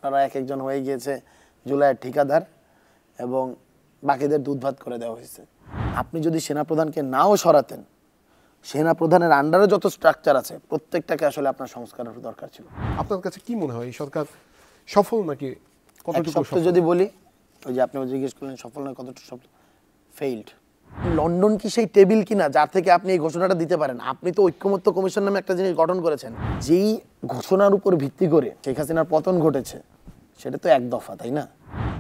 আপনারা এক একজন হয়ে গিয়েছে জুলাইয়ের ঠিকাদার এবং বাকিদের দুধ ভাত করে দেওয়া হয়েছে। আপনি যদি সেনাপ্রধানকে নাও সরাতেন, সেনাপ্রধানের আন্ডারে যত স্ট্রাকচার আছে প্রত্যেকটাকে আসলে আপনার সংস্কারের দরকার ছিল। আপনার কাছে কি মনে হয় এই সরকার সফল নাকি কতটুকু সফল? যদি বলি, ওই যে আপনি জিজ্ঞেস করলেন সফল না কতটুকু সফল, ফেইল্ড। লন্ডন কি সেই টেবিল কিনা যার থেকে আপনি এই ঘোষণাটা দিতে পারেন? আপনি তো ঐক্যমত্য কমিশন নামে একটা জিনিস গঠন করেছেন, যেই ঘোষণার উপর ভিত্তি করে শেখ হাসিনার পতন ঘটেছে, সেটা তো এক দফা, তাই না?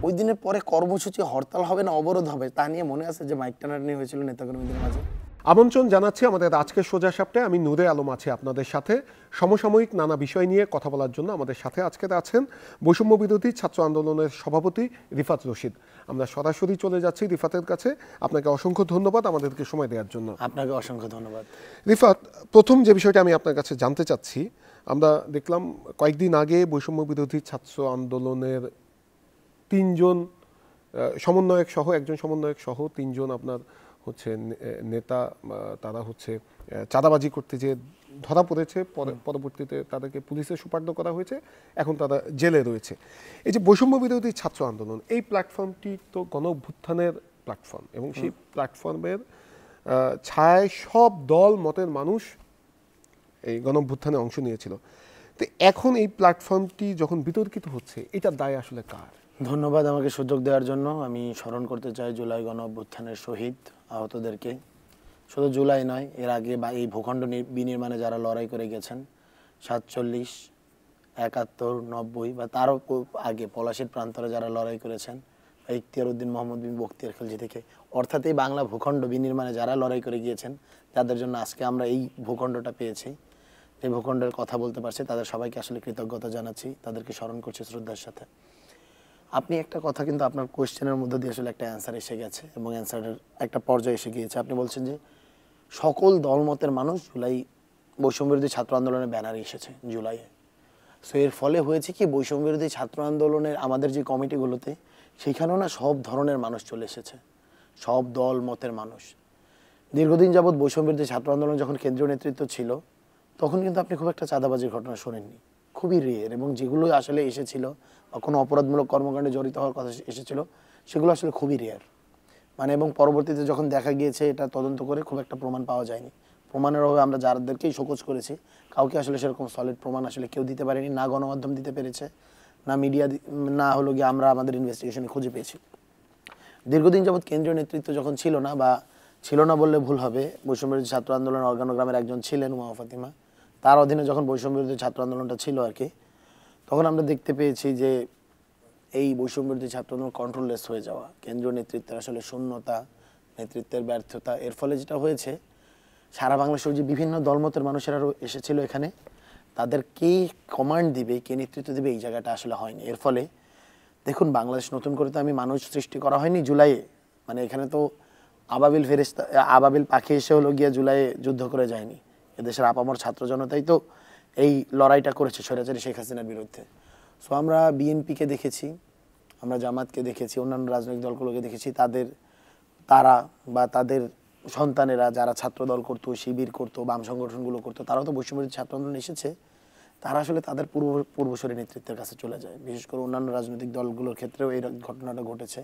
ওই দিনের পরে কর্মসূচি হরতাল হবে না অবরোধ হবে তা নিয়ে মনে আছে যে মাইক টানাটানি হয়েছিল নেতাকর্মীদের মাঝে? আমন্ত্রণ জানাচ্ছি আমাদের আজকের সোজা সাপটে। আমি নূরে আলম আছি আপনাদের সাথে সমসাময়িক নানা বিষয় নিয়ে কথা বলার জন্য। আমাদের সাথে আজকে আছেন বৈষম্য বিরোধী ছাত্র আন্দোলনের সভাপতি রিফাত রশিদ। আমরা সরাসরি চলে যাচ্ছি রিফাতের কাছে। আপনাকে অসংখ্য ধন্যবাদ আমাদেরকে সময় দেওয়ার জন্য। আপনাকে অসংখ্য ধন্যবাদ। রিফাত, প্রথম যে বিষয়টা আমি আপনার কাছে জানতে চাচ্ছি, আমরা দেখলাম কয়েকদিন আগে বৈষম্য বিরোধী ছাত্র আন্দোলনের তিনজন সমন্বয়ক সহ একজন সমন্বয়ক সহ তিনজন আপনার হচ্ছে নেতা, তারা হচ্ছে চাঁদাবাজি করতে যে ধরা পড়েছে, পরবর্তীতে তাদেরকে পুলিশে সুপার্দ করা হয়েছে, এখন তারা জেলে রয়েছে। এই যে বৈষম্য বিরোধী ছাত্র আন্দোলন, এই প্ল্যাটফর্মটি তো গণ অভ্যুত্থানের প্ল্যাটফর্ম এবং সেই প্ল্যাটফর্মের ছায় সব দল মতের মানুষ এই গণ অভ্যুত্থানে অংশ নিয়েছিল। তো এখন এই প্ল্যাটফর্মটি যখন বিতর্কিত হচ্ছে, এটার দায় আসলে কার? ধন্যবাদ আমাকে সুযোগ দেওয়ার জন্য। আমি স্মরণ করতে চাই জুলাই গণ অভ্যুত্থানের শহীদ আহতদেরকে। শুধু জুলাই নয়, এর আগে বা এই ভূখণ্ড বিনির্মাণে যারা লড়াই করে গেছেন, 47, 71, 90 বা তারও আগে পলাশীর প্রান্তরে যারা লড়াই করেছেন, ইখতিয়ার উদ্দিন মোহাম্মদ বিন বখতিয়ার খিলজি থেকে, অর্থাৎ এই বাংলা ভূখণ্ড বিনির্মাণে যারা লড়াই করে গিয়েছেন, যাদের জন্য আজকে আমরা এই ভূখণ্ডটা পেয়েছি, এই ভূখণ্ডের কথা বলতে পারছি, তাদের সবাইকে আসলে কৃতজ্ঞতা জানাচ্ছি, তাদেরকে স্মরণ করছি শ্রদ্ধার সাথে। আপনি একটা কথা কিন্তু আপনার কোয়েশ্চেনের মধ্যে দিয়ে আসলে একটা অ্যান্সার এসে গেছে এবং অ্যান্সারের একটা পর্যায়ে এসে গিয়েছে। আপনি বলছেন যে সকল দলমতের মানুষ জুলাই বৈষম্যবিরোধী ছাত্র আন্দোলনের ব্যানারে এসেছে জুলাইয়ে। সো এর ফলে হয়েছে কি, বৈষম্যবিরোধী ছাত্র আন্দোলনের আমাদের যে কমিটিগুলোতে, সেখানেও না সব ধরনের মানুষ চলে এসেছে, সব দল মতের মানুষ। দীর্ঘদিন যাবৎ বৈষম্যবিরোধী ছাত্র আন্দোলন যখন কেন্দ্রীয় নেতৃত্ব ছিল, তখন কিন্তু আপনি খুব একটা চাঁদাবাজির ঘটনা শোনেননি, খুবই রেয়ার। এবং যেগুলো আসলে এসেছিল বা কোনো অপরাধমূলক কর্মকাণ্ডে জড়িত হওয়ার কথা এসেছিল, সেগুলো আসলে খুবই রেয়ার। মানে এবং পরবর্তীতে যখন দেখা গিয়েছে এটা তদন্ত করে খুব একটা প্রমাণ পাওয়া যায়নি। প্রমাণের অভাবে আমরা যাদেরকেই শোকজ করেছি, কাউকে আসলে সেরকম সলিড প্রমাণ আসলে কেউ দিতে পারেনি, না গণমাধ্যম দিতে পেরেছে, না মিডিয়া, না হলো গিয়ে আমরা আমাদের ইনভেস্টিগেশনে খুঁজে পেয়েছি। দীর্ঘদিন যাবৎ কেন্দ্রীয় নেতৃত্ব যখন ছিল না, বা ছিল না বললে ভুল হবে, বৈষম্যবিরোধী ছাত্র আন্দোলনের অর্গানোগ্রামের একজন ছিলেন উমা ফাতিমা, তার অধীনে যখন বৈষম্যবিরোধী ছাত্র আন্দোলনটা ছিল আর কি, তখন আমরা দেখতে পেয়েছি যে এই বৈষম্যবিরোধী ছাত্র আন্দোলন কন্ট্রোললেস হয়ে যাওয়া, কেন্দ্রীয় নেতৃত্বের আসলে শূন্যতা, নেতৃত্বের ব্যর্থতা, এর ফলে যেটা হয়েছে, সারা বাংলাদেশের যে বিভিন্ন দলমতের মানুষেরা এসেছিল এখানে, তাদের কে কমান্ড দিবে, কে নেতৃত্ব দিবে, এই জায়গাটা আসলে হয়নি। এর ফলে দেখুন, বাংলাদেশ নতুন করে তো আমি মানুষ সৃষ্টি করা হয়নি জুলাইয়ে, মানে এখানে তো আবাবিল ফেরেশতা, আবাবিল পাখি এসে হলো গিয়ে জুলাইয়ে যুদ্ধ করে যায়নি। এদেশের আপামর ছাত্র জনতাই তো এই লড়াইটা করেছে স্বৈরাচারী শেখ হাসিনার বিরুদ্ধে। সো আমরা বিএনপিকে দেখেছি, আমরা জামাতকে দেখেছি, অন্যান্য রাজনৈতিক দলগুলোকে দেখেছি, তারা বা তাদের সন্তানেরা যারা ছাত্র দল করতো, শিবির করতো, বাম সংগঠনগুলো করতো, তারাও তো বৈষম্যবিরোধী ছাত্র আন্দোলন এসেছে। তারা আসলে তাদের পূর্বসূরি নেতৃত্বের কাছে চলে যায়। বিশেষ করে অন্যান্য রাজনৈতিক দলগুলোর ক্ষেত্রেও এই ঘটনাটা ঘটেছে।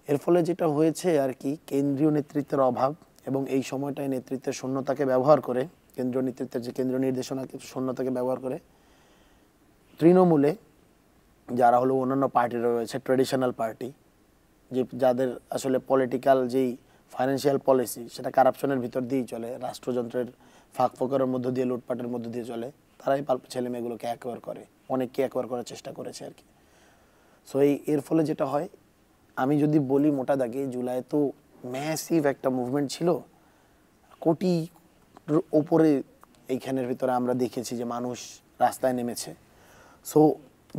এর ফলে যেটা হয়েছে আর কি, কেন্দ্রীয় নেতৃত্বের অভাব এবং এই সময়টায় নেতৃত্বের শূন্যতাকে ব্যবহার করে, কেন্দ্রীয় নেতৃত্বের যে কেন্দ্রীয় নির্দেশনাকে শূন্যতাকে ব্যবহার করে, তৃণমূলে যারা হলো অন্যান্য পার্টি রয়েছে, ট্রেডিশনাল পার্টি, যাদের আসলে পলিটিক্যাল যেই ফাইন্যান্সিয়াল পলিসি, সেটা কারাপশনের ভিতর দিয়েই চলে, রাষ্ট্রযন্ত্রের ফাঁক ফোকরের মধ্য দিয়ে, লুটপাটের মধ্য দিয়ে চলে, তারাই ছেলে মেয়েগুলোকে অ্যাকোয়ার করে, অনেককে অ্যাকোয়ার করার চেষ্টা করেছে আর কি। সো এর ফলে যেটা হয়, আমি যদি বলি মোটা দাগে, জুলাই তো ম্যাসিভ একটা মুভমেন্ট ছিল, কোটি ওপরে এইখানের ভিতরে আমরা দেখেছি যে মানুষ রাস্তায় নেমেছে। সো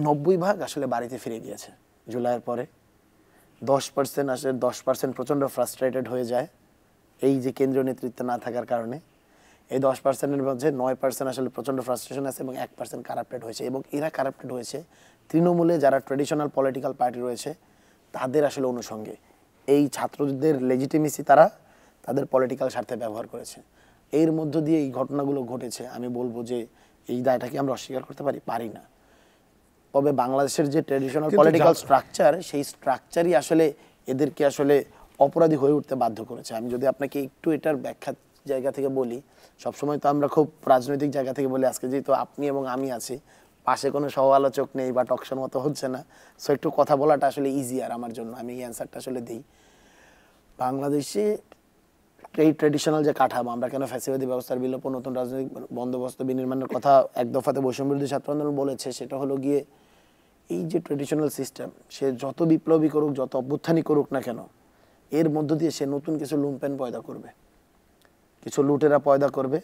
90% আসলে বাড়িতে ফিরে গিয়েছে জুলাইয়ের পরে। 10% আসলে 10% প্রচণ্ড ফ্রাস্ট্রেটেড হয়ে যায় এই যে কেন্দ্রীয় নেতৃত্ব না থাকার কারণে। এই 10%-এর মধ্যে 9% আসলে প্রচণ্ড ফ্রাস্ট্রেশন আছে এবং 1% কারাপ্টেড হয়েছে। এবং এরা কারাপ্টেড হয়েছে তৃণমূলে যারা ট্রেডিশনাল পলিটিক্যাল পার্টি রয়েছে তাদের আসলে অনুষঙ্গে। এই ছাত্রদের লেজিটিমেসি তারা তাদের পলিটিক্যাল স্বার্থে ব্যবহার করেছে। এর মধ্য দিয়ে এই ঘটনাগুলো ঘটেছে। আমি বলবো যে এই দায়টা কি আমরা অস্বীকার করতে পারি? পারি না। তবে বাংলাদেশের যে ট্র্যাডিশনাল কিন্তু পলিটিক্যাল স্ট্রাকচার, সেই স্ট্রাকচারই আসলে এদেরকে আসলে অপরাধী হয়ে উঠতে বাধ্য করেছে। আমি যদি আপনাকে একটু এটার ব্যাখ্যা জায়গা থেকে বলি, সবসময় তো আমরা খুব রাজনৈতিক জায়গা থেকে বলি, আজকে যেহেতু আপনি এবং আমি আছি, পাশে কোনো সহ আলোচক নেই বা টকশোর মতো হচ্ছে না, সো একটু কথা বলাটা আসলে ইজিয়ার আমার জন্য, আমি এই অ্যান্সারটা আসলে দিই। বাংলাদেশে এই ট্র্যাডিশনাল যে কাঠামো, আমরা কেন ফ্যাসিবাদী ব্যবস্থার বিলোপ, নতুন রাজনৈতিক বন্দোবস্ত বিনির্মাণের কথা এক দফাতে বৈষম্যবিরোধী ছাত্র আন্দোলন বলেছে, সেটা হলো গিয়ে এই যে ট্র্যাডিশনাল সিস্টেম, সে যত বিপ্লবী করুক, যত অভ্যুত্থানই করুক না কেন, এর মধ্য দিয়ে সে নতুন কিছু লুম্পেন পয়দা করবে, কিছু লুটেরা পয়দা করবে,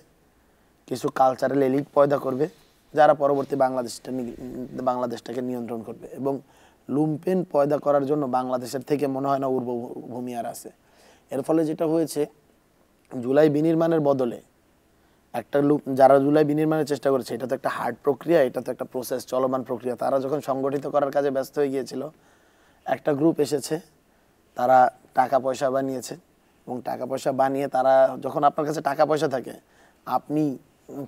কিছু কালচারাল এলিট পয়দা করবে, যারা পরবর্তী বাংলাদেশটাকে নিয়ন্ত্রণ করবে। এবং লুম্পেন পয়দা করার জন্য বাংলাদেশের থেকে মনে হয় না উর্বভূমি আর আছে। এর ফলে যেটা হয়েছে, জুলাই বিনির্মাণের বদলে একটা যারা জুলাই বিনির্মাণের চেষ্টা করেছে, এটা তো একটা হার্ড প্রক্রিয়া, এটা তো একটা প্রসেস, চলমান প্রক্রিয়া। তারা যখন সংগঠিত করার কাজে ব্যস্ত হয়ে গিয়েছিল, একটা গ্রুপ এসেছে, তারা টাকা পয়সা বানিয়েছে, এবং টাকা পয়সা বানিয়ে তারা, যখন আপনার কাছে টাকা পয়সা থাকে, আপনি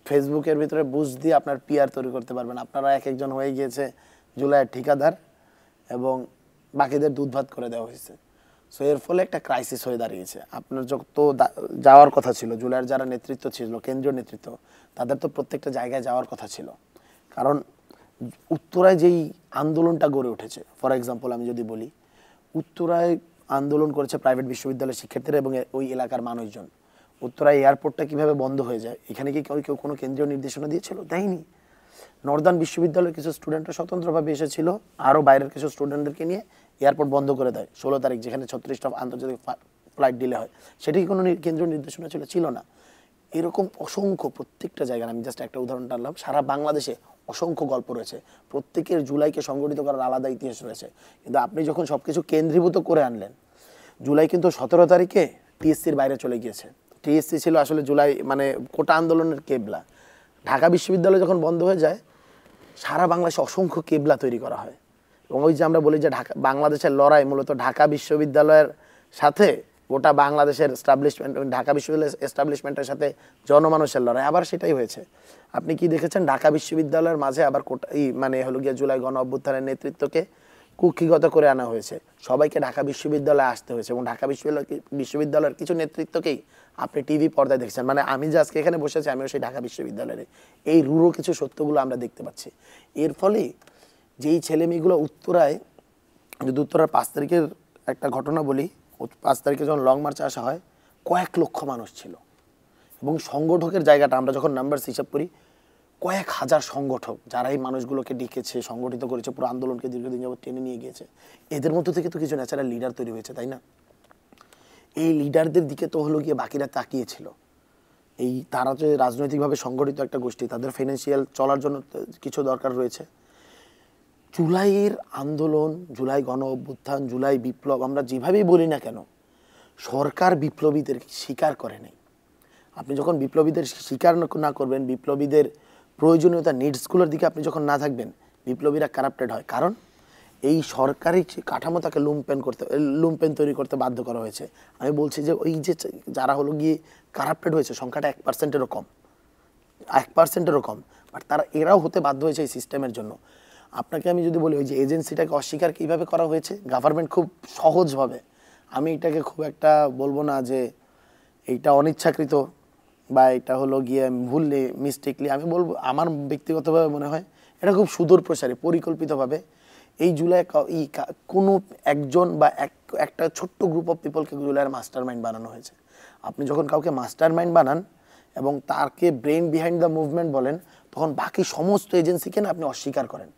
ফেসবুকের ভিতরে বুঝ দিয়ে আপনার পিআর তৈরি করতে পারবেন। আপনারা এক একজন হয়ে গিয়েছে জুলাইয়ের ঠিকাদার, এবং বাকিদের দুধ ভাত করে দেওয়া হয়েছে। সো এর ফলে একটা ক্রাইসিস হয়ে দাঁড়িয়েছে। আপনার যত যাওয়ার কথা ছিল, জুলাইয়ের যারা নেতৃত্ব ছিল, কেন্দ্রীয় নেতৃত্ব, তাদের তো প্রত্যেকটা জায়গায় যাওয়ার কথা ছিল। কারণ উত্তরায় যেই আন্দোলনটা গড়ে উঠেছে, ফর এক্সাম্পল আমি যদি বলি, উত্তরায় আন্দোলন করেছে প্রাইভেট বিশ্ববিদ্যালয়ের শিক্ষার্থীরা এবং ওই এলাকার মানুষজন। উত্তরায় এয়ারপোর্টটা কিভাবে বন্ধ হয়ে যায়, এখানে কি কেউ কোনো কেন্দ্রীয় নির্দেশনা দিয়েছিল? দেয়নি। নর্দার্ন বিশ্ববিদ্যালয়ের কিছু স্টুডেন্টরা স্বতন্ত্রভাবে এসেছিল, আরও বাইরের কিছু স্টুডেন্টদেরকে নিয়ে এয়ারপোর্ট বন্ধ করে দেয় 16 তারিখ, যেখানে 36টা আন্তর্জাতিক ফ্লাইট ডিলে হয়। সেটি কোনো কেন্দ্রীয় নির্দেশনা ছিল না। এরকম অসংখ্য, প্রত্যেকটা জায়গায়, আমি জাস্ট একটা উদাহরণ টানলাম, সারা বাংলাদেশে অসংখ্য গল্প রয়েছে। প্রত্যেকের জুলাইকে সংগঠিত করার আলাদা ইতিহাস রয়েছে। কিন্তু আপনি যখন সব কিছু কেন্দ্রীভূত করে আনলেন, জুলাই কিন্তু 17 তারিখে টিএসসির বাইরে চলে গিয়েছে। টিএসসি ছিল আসলে জুলাই মানে কোটা আন্দোলনের কেবলা। ঢাকা বিশ্ববিদ্যালয় যখন বন্ধ হয়ে যায়, সারা বাংলাদেশে অসংখ্য কেবলা তৈরি করা হয়। এবং ওই যে আমরা বলি যে বাংলাদেশের লড়াই মূলত ঢাকা বিশ্ববিদ্যালয়ের সাথে গোটা বাংলাদেশের এস্টাবলিশমেন্ট, ঢাকা বিশ্ববিদ্যালয়ের এস্টাবলিশমেন্টের সাথে জনমানুষের লড়াই, আবার সেটাই হয়েছে। আপনি কি দেখেছেন ঢাকা বিশ্ববিদ্যালয়ের মাঝে আবার মানে হলো গিয়ে জুলাই গণ অভ্যুত্থানের নেতৃত্বকে কুক্ষিগত করে আনা হয়েছে, সবাইকে ঢাকা বিশ্ববিদ্যালয়ে আসতে হয়েছে, এবং ঢাকা বিশ্ববিদ্যালয়ের কিছু নেতৃত্বকেই আপনি টিভি পর্দায় দেখছেন। মানে আমি যে আজকে এখানে বসেছি, আমিও সেই ঢাকা বিশ্ববিদ্যালয়ের, এই রুরো কিছু সত্যগুলো আমরা দেখতে পাচ্ছি। এর ফলে যেই ছেলেমেয়েগুলো উত্তরায়, যদি উত্তরার 5 তারিখের একটা ঘটনা বলি, 5 তারিখে যখন লং মার্চে আসা হয়, কয়েক লক্ষ মানুষ ছিল, এবং সংগঠকের জায়গাটা আমরা যখন নাম্বারস হিসাব করি, কয়েক হাজার সংগঠক যারা এই মানুষগুলোকে ডেকেছে, সংগঠিত করেছে, পুরো আন্দোলনকে দীর্ঘদিন যাবত টেনে নিয়ে গিয়েছে। এদের মধ্য থেকে তো কিছু ন্যাচারাল লিডার তৈরি হয়েছে, তাই না? এই লিডারদের দিকে তো হলো গিয়ে বাকিরা তাকিয়েছিল। এই তারা যে রাজনৈতিকভাবে সংগঠিত একটা গোষ্ঠী, তাদের ফাইন্যান্সিয়াল চলার জন্য কিছু দরকার রয়েছে। জুলাইয়ের আন্দোলন, জুলাই গণ অভ্যুত্থান, জুলাই বিপ্লব, আমরা যেভাবেই বলি না কেন, সরকার বিপ্লবীদের স্বীকার করে নাই। আপনি যখন বিপ্লবীদের স্বীকার না করবেন, বিপ্লবীদের প্রয়োজনীয়তা নিডসগুলোর দিকে আপনি যখন না থাকবেন, বিপ্লবীরা কারাপ্টেড হয়। কারণ এই সরকারি কাঠামো তাকে লুম্পেন তৈরি করতে বাধ্য করা হয়েছে। আমি বলছি যে ওই যে যারা হলো গিয়ে কারাপ্টেড হয়েছে, সংখ্যাটা 1%-এরও কম, 1%-এরও কম, বাট এরাও হতে বাধ্য হয়েছে এই সিস্টেমের জন্য। আপনাকে আমি যদি বলি, ওই যে এজেন্সিটাকে অস্বীকার কীভাবে করা হয়েছে, গভর্নমেন্ট খুব সহজভাবে, আমি এটাকে খুব একটা বলবো না যে এইটা অনিচ্ছাকৃত বা এটা হলো গিয়ে ভুললি মিস্টেকলি, আমি বলবো আমার ব্যক্তিগতভাবে মনে হয় এটা খুব সুদূর প্রসারী, পরিকল্পিতভাবে এই জুলাই কোনো একজন বা একটা ছোট্ট গ্রুপ অফ পিপলকে জুলাইয়ের মাস্টার মাইন্ড বানানো হয়েছে। আপনি যখন কাউকে মাস্টার মাইন্ড বানান এবং তাকে ব্রেন বিহাইন্ড দ্য মুভমেন্ট বলেন, তখন বাকি সমস্ত এজেন্সিকে না আপনি অস্বীকার করেন।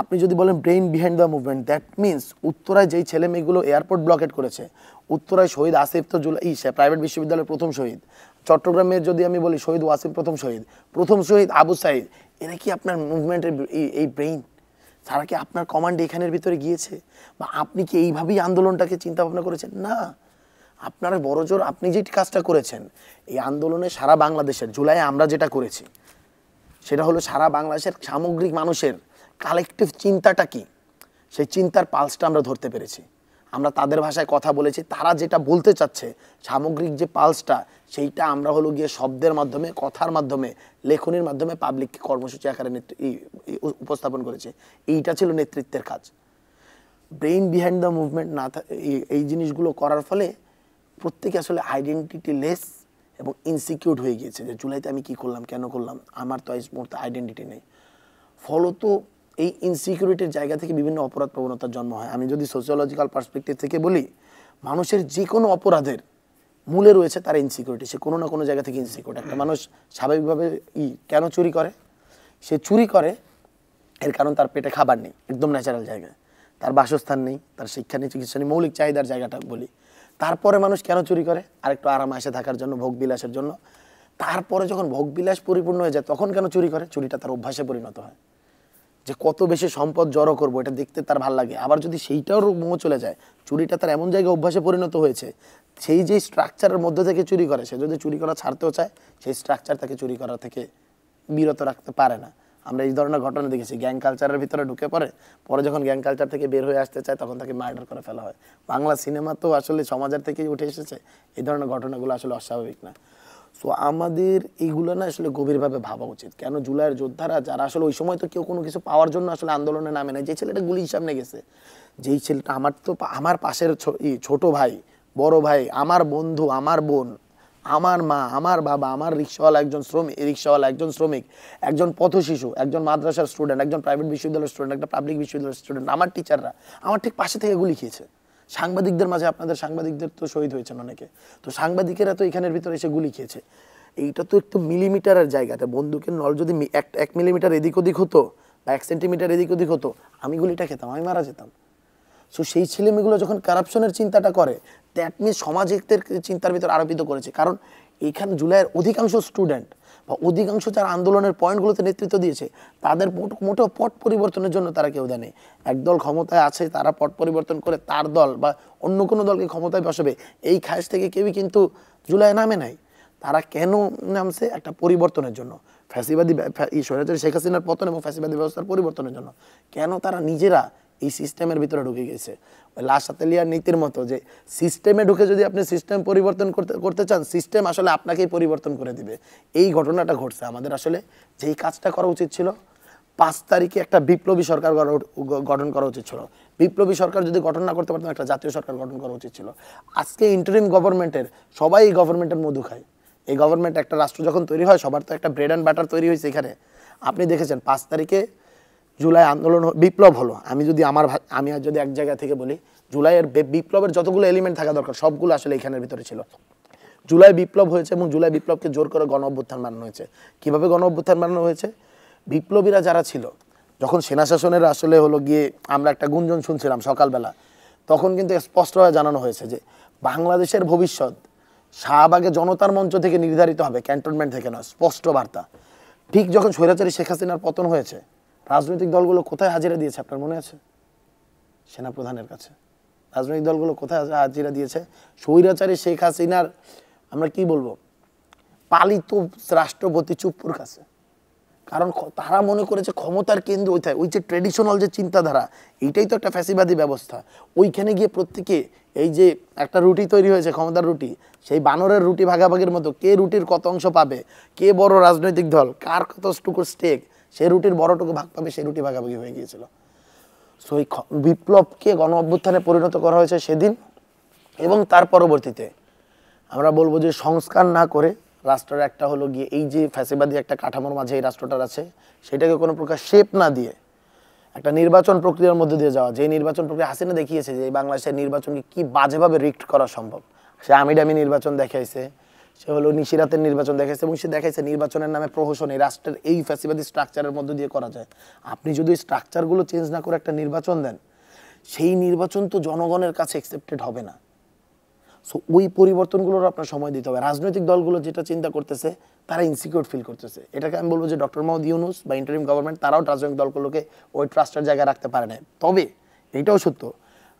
আপনি যদি বলেন brain behind the movement, that means উত্তরায় যেই ছেলে মেয়েগুলো এয়ারপোর্ট ব্লকেট করেছে, উত্তরায় শহীদ আসিফ তো সে প্রাইভেট বিশ্ববিদ্যালয়ের প্রথম শহীদ, চট্টগ্রামের যদি আমি বলি শহীদ ওয়াসিম প্রথম শহীদ আবু সাইদ, এরা কি আপনার মুভমেন্টের এই ব্রেইন? তারা কি আপনার কমান্ড এখানের ভিতরে গিয়েছে? বা আপনি কি এইভাবেই আন্দোলনটাকে চিন্তা ভাবনা করেছেন? না, আপনারা বড়জোর আপনি যে কাজটা করেছেন, এই আন্দোলনে সারা বাংলাদেশের জুলাই আমরা যেটা করেছি, সেটা হলো সারা বাংলাদেশের সামগ্রিক মানুষের কালেকটিভ চিন্তাটা কি, সেই চিন্তার পালসটা আমরা ধরতে পেরেছি। আমরা তাদের ভাষায় কথা বলেছি, তারা যেটা বলতে চাচ্ছে সামগ্রিক যে পালসটা সেইটা আমরা হলো গিয়ে শব্দের মাধ্যমে, কথার মাধ্যমে, লেখনির মাধ্যমে পাবলিককে কর্মসূচি আকারে উপস্থাপন করেছে। এইটা ছিল নেতৃত্বের কাজ। ব্রেইন বিহাইন্ড দ্য মুভমেন্ট না এই জিনিসগুলো করার ফলে প্রত্যেকে আসলে আইডেন্টিটি লেস এবং ইনসিকিউর হয়ে গিয়েছে যে জুলাইতে আমি কি করলাম, কেন করলাম, আমার তো এই মুহূর্তে আইডেন্টিটি নেই। ফলত এই ইনসিকিউরিটির জায়গা থেকে বিভিন্ন অপরাধ প্রবণতার জন্ম হয়। আমি যদি সোশিওলজিক্যাল পার্সপেক্টিভ থেকে বলি, মানুষের যে কোনো অপরাধের মূলে রয়েছে তার ইনসিকিউরিটি। সে কোনো না কোনো জায়গা থেকে ইনসিকিউর। একটা মানুষ স্বাভাবিকভাবে কেন চুরি করে? সে চুরি করে এর কারণ তার পেটে খাবার নেই, একদম ন্যাচারাল জায়গায়, তার বাসস্থান নেই, তার শিক্ষা নেই, চিকিৎসা নেই, মৌলিক চাহিদার জায়গাটা বলি। তারপরে মানুষ কেন চুরি করে? আরেকটু আরাম আয়েশে থাকার জন্য, ভোগ বিলাসের জন্য। তারপরে যখন ভোগ বিলাস পরিপূর্ণ হয়ে যায় তখন কেন চুরি করে? চুরিটা তার অভ্যাসে পরিণত হয়, যে কত বেশি সম্পদ জড়ো করবো, এটা দেখতে তার ভালো লাগে। আবার যদি সেইটাও মোহ চলে যায়, চুরিটা তার এমন জায়গায় অভ্যাসে পরিণত হয়েছে, সেই যে স্ট্রাকচারের মধ্যে থেকে চুরি করে, সে যদি চুরি করা ছাড়তেও চায়, সেই স্ট্রাকচার তাকে চুরি করা থেকে বিরত রাখতে পারে না। আমরা এই ধরনের ঘটনা দেখেছি, গ্যাং কালচারের ভিতরে ঢুকে পরে যখন গ্যাং কালচার থেকে বের হয়ে আসতে চায় তখন তাকে মার্ডার করে ফেলা হয়। বাংলা সিনেমা তো আসলে সমাজের থেকেই উঠে এসেছে, এই ধরনের ঘটনাগুলো আসলে অস্বাভাবিক না। সো আমাদের এইগুলো না আসলে গভীরভাবে ভাবা উচিত। কেন জুলাইয়ের যোদ্ধারা যারা আসলে ওই সময় তো কেউ কোনো কিছু পাওয়ার জন্য আসলে আন্দোলনে নামে নাই, যে ছেলেটা গুলির সামনে গেছে, যেই ছেলেটা আমার পাশের ছোট ভাই, বড় ভাই, আমার বন্ধু, আমার বোন, আমার মা, আমার বাবা, আমার রিক্সাওয়ালা একজন শ্রমিক, একজন পথশিশু, একজন মাদ্রাসার স্টুডেন্ট, একজন প্রাইভেট বিশ্ববিদ্যালয়ের স্টুডেন্ট, একটা পাবলিক বিশ্ববিদ্যালয়ের স্টুডেন্ট, আমার টিচাররা আমার ঠিক পাশে থেকে গুলি খেয়েছে। সাংবাদিকদের মাঝে, আপনাদের সাংবাদিকদের তো শহীদ হয়েছেন অনেকে, তো সাংবাদিকেরা তো এখানের ভিতরে এসে গুলি খেয়েছে। এইটা তো একটু মিলিমিটারের জায়গাতে, বন্দুকের নল যদি 1 মিলিমিটার এদিক ওদিক হতো বা 1 সেন্টিমিটার এদিক ওদিক হতো, আমি গুলিটা খেতাম, আমি মারা যেতাম। সো সেই ছেলেমেয়েগুলো যখন কারাপশনের চিন্তাটা করে, দ্যাট মিনস সমাজের চিন্তার ভিতর আরোপিত করেছে। কারণ এখানে জুলাইয়ের অধিকাংশ স্টুডেন্ট বা অধিকাংশ যারা আন্দোলনের পয়েন্টগুলোতে নেতৃত্ব দিয়েছে, তাদের মোটেও পট পরিবর্তনের জন্য তারা কেউ দেয়নি। একদল ক্ষমতায় আছে, তারা পট পরিবর্তন করে তার দল বা অন্য কোনো দলকে ক্ষমতায় বসাবে, এই খায়েশ থেকে কেউই কিন্তু জুলাই নামে নাই। তারা কেন নামছে? একটা পরিবর্তনের জন্য, ফ্যাসিবাদী স্বৈরাচারী শেখ হাসিনার পতন এবং ফ্যাসিবাদী ব্যবস্থার পরিবর্তনের জন্য। কেন তারা নিজেরা এই সিস্টেমের ভিতরে ঢুকে গেছে? ওই লাশাতেলিয়ার নীতির মতো, যে সিস্টেমে ঢুকে যদি আপনি সিস্টেম পরিবর্তন করতে চান, সিস্টেম আসলে আপনাকেই পরিবর্তন করে দিবে। এই ঘটনাটা ঘটছে। আমাদের আসলে যেই কাজটা করা উচিত ছিল, 5 তারিখে একটা বিপ্লবী সরকার গঠন করা উচিত ছিল। বিপ্লবী সরকার যদি গঠন না করতে পারতাম, একটা জাতীয় সরকার গঠন করা উচিত ছিল। আজকে ইন্টারিম গভর্নমেন্টের সবাই এই গভর্নমেন্টের মধু খায়। এই গভর্নমেন্ট, একটা রাষ্ট্র যখন তৈরি হয়, সবার তো একটা ব্রেড অ্যান্ড বাটার তৈরি হয়েছে এখানে। আপনি দেখেছেন 5 তারিখে জুলাই আন্দোলন বিপ্লব হলো। আমি যদি এক জায়গা থেকে বলি, জুলাইয়ের বিপ্লবের যতগুলো এলিমেন্ট থাকা দরকার সবগুলো আসলে এখানের ভিতরে ছিল। জুলাই বিপ্লব হয়েছে এবং জুলাই বিপ্লবকে জোর করে গণ অভ্যুত্থান বানানো হয়েছে। কীভাবে গণ অভ্যুত্থান বানানো হয়েছে? বিপ্লবীরা যারা ছিল, যখন সেনা শাসনের আসলে হলো গিয়ে আমরা একটা গুঞ্জন শুনছিলাম সকালবেলা, তখন কিন্তু স্পষ্টভাবে জানানো হয়েছে যে বাংলাদেশের ভবিষ্যৎ শাহবাগে জনতার মঞ্চ থেকে নির্ধারিত হবে, ক্যান্টনমেন্ট থেকে নয়। স্পষ্ট বার্তা। ঠিক যখন স্বৈরাচারী শেখ হাসিনার পতন হয়েছে, রাজনৈতিক দলগুলো কোথায় হাজিরা দিয়েছে আপনার মনে আছে? সেনাপ্রধানের কাছে। রাজনৈতিক দলগুলো কোথায় হাজিরা দিয়েছে? স্বৈরাচারী শেখ হাসিনার, আমরা কি বলবো, পালিত রাষ্ট্রপতি চুপ্পুর কাছে। কারণ তারা মনে করেছে ক্ষমতার কেন্দ্র ওইটাই, ওই যে ট্রেডিশনাল যে চিন্তাধারা, এইটাই তো একটা ফ্যাসিবাদী ব্যবস্থা। ওইখানে গিয়ে প্রত্যেকে, এই যে একটা রুটি তৈরি হয়েছে, ক্ষমতার রুটি, সেই বানরের রুটি ভাগাভাগির মতো, কে রুটির কত অংশ পাবে, কে বড় রাজনৈতিক দল, কার কতটুকু স্টেক, সেই রুটির বড়টুকু ভাগ পাবে, সেই রুটি ভাগাভাগি হয়ে গিয়েছিল। সো এই বিপ্লবকে গণ অভ্যুত্থানে পরিণত করা হয়েছে সেদিন। এবং তার পরবর্তীতে আমরা বলবো যে সংস্কার না করে রাষ্ট্রের একটা হলো গিয়ে এই যে ফ্যাসিবাদী একটা কাঠামোর মাঝে এই রাষ্ট্রটার আছে, সেটাকে কোনো প্রকার শেপ না দিয়ে একটা নির্বাচন প্রক্রিয়ার মধ্যে দিয়ে যাওয়া। যে নির্বাচন প্রক্রিয়া হাসিনা দেখিয়েছে যে বাংলাদেশের নির্বাচনকে কি বাজেভাবে রিক্ট করা সম্ভব। সে আমিডামি নির্বাচন দেখাইছে, সে হলো নিশিরাতের নির্বাচন দেখাইছে, এবং সে দেখাইছে নির্বাচনের নামে প্রহসন এই রাষ্ট্রের এই ফ্যাসিবাদী স্ট্রাকচারের মধ্যে দিয়ে করা যায়। আপনি যদি স্ট্রাকচারগুলো চেঞ্জ না করে একটা নির্বাচন দেন, সেই নির্বাচন তো জনগণের কাছে অ্যাকসেপ্টেড হবে না। সো ওই পরিবর্তনগুলোর আপনার সময় দিতে হবে। রাজনৈতিক দলগুলো যেটা চিন্তা করতেছে, তারা ইনসিকিউর ফিল করতেছে। এটাকে আমি বলবো যে ডক্টর মোহাম্মদ ইউনূস বা ইন্টারিম গভর্নমেন্ট, তারাও রাজনৈতিক দলগুলোকে ওই ট্রাস্টের জায়গায় রাখতে পারে না। তবে এটাও সত্য,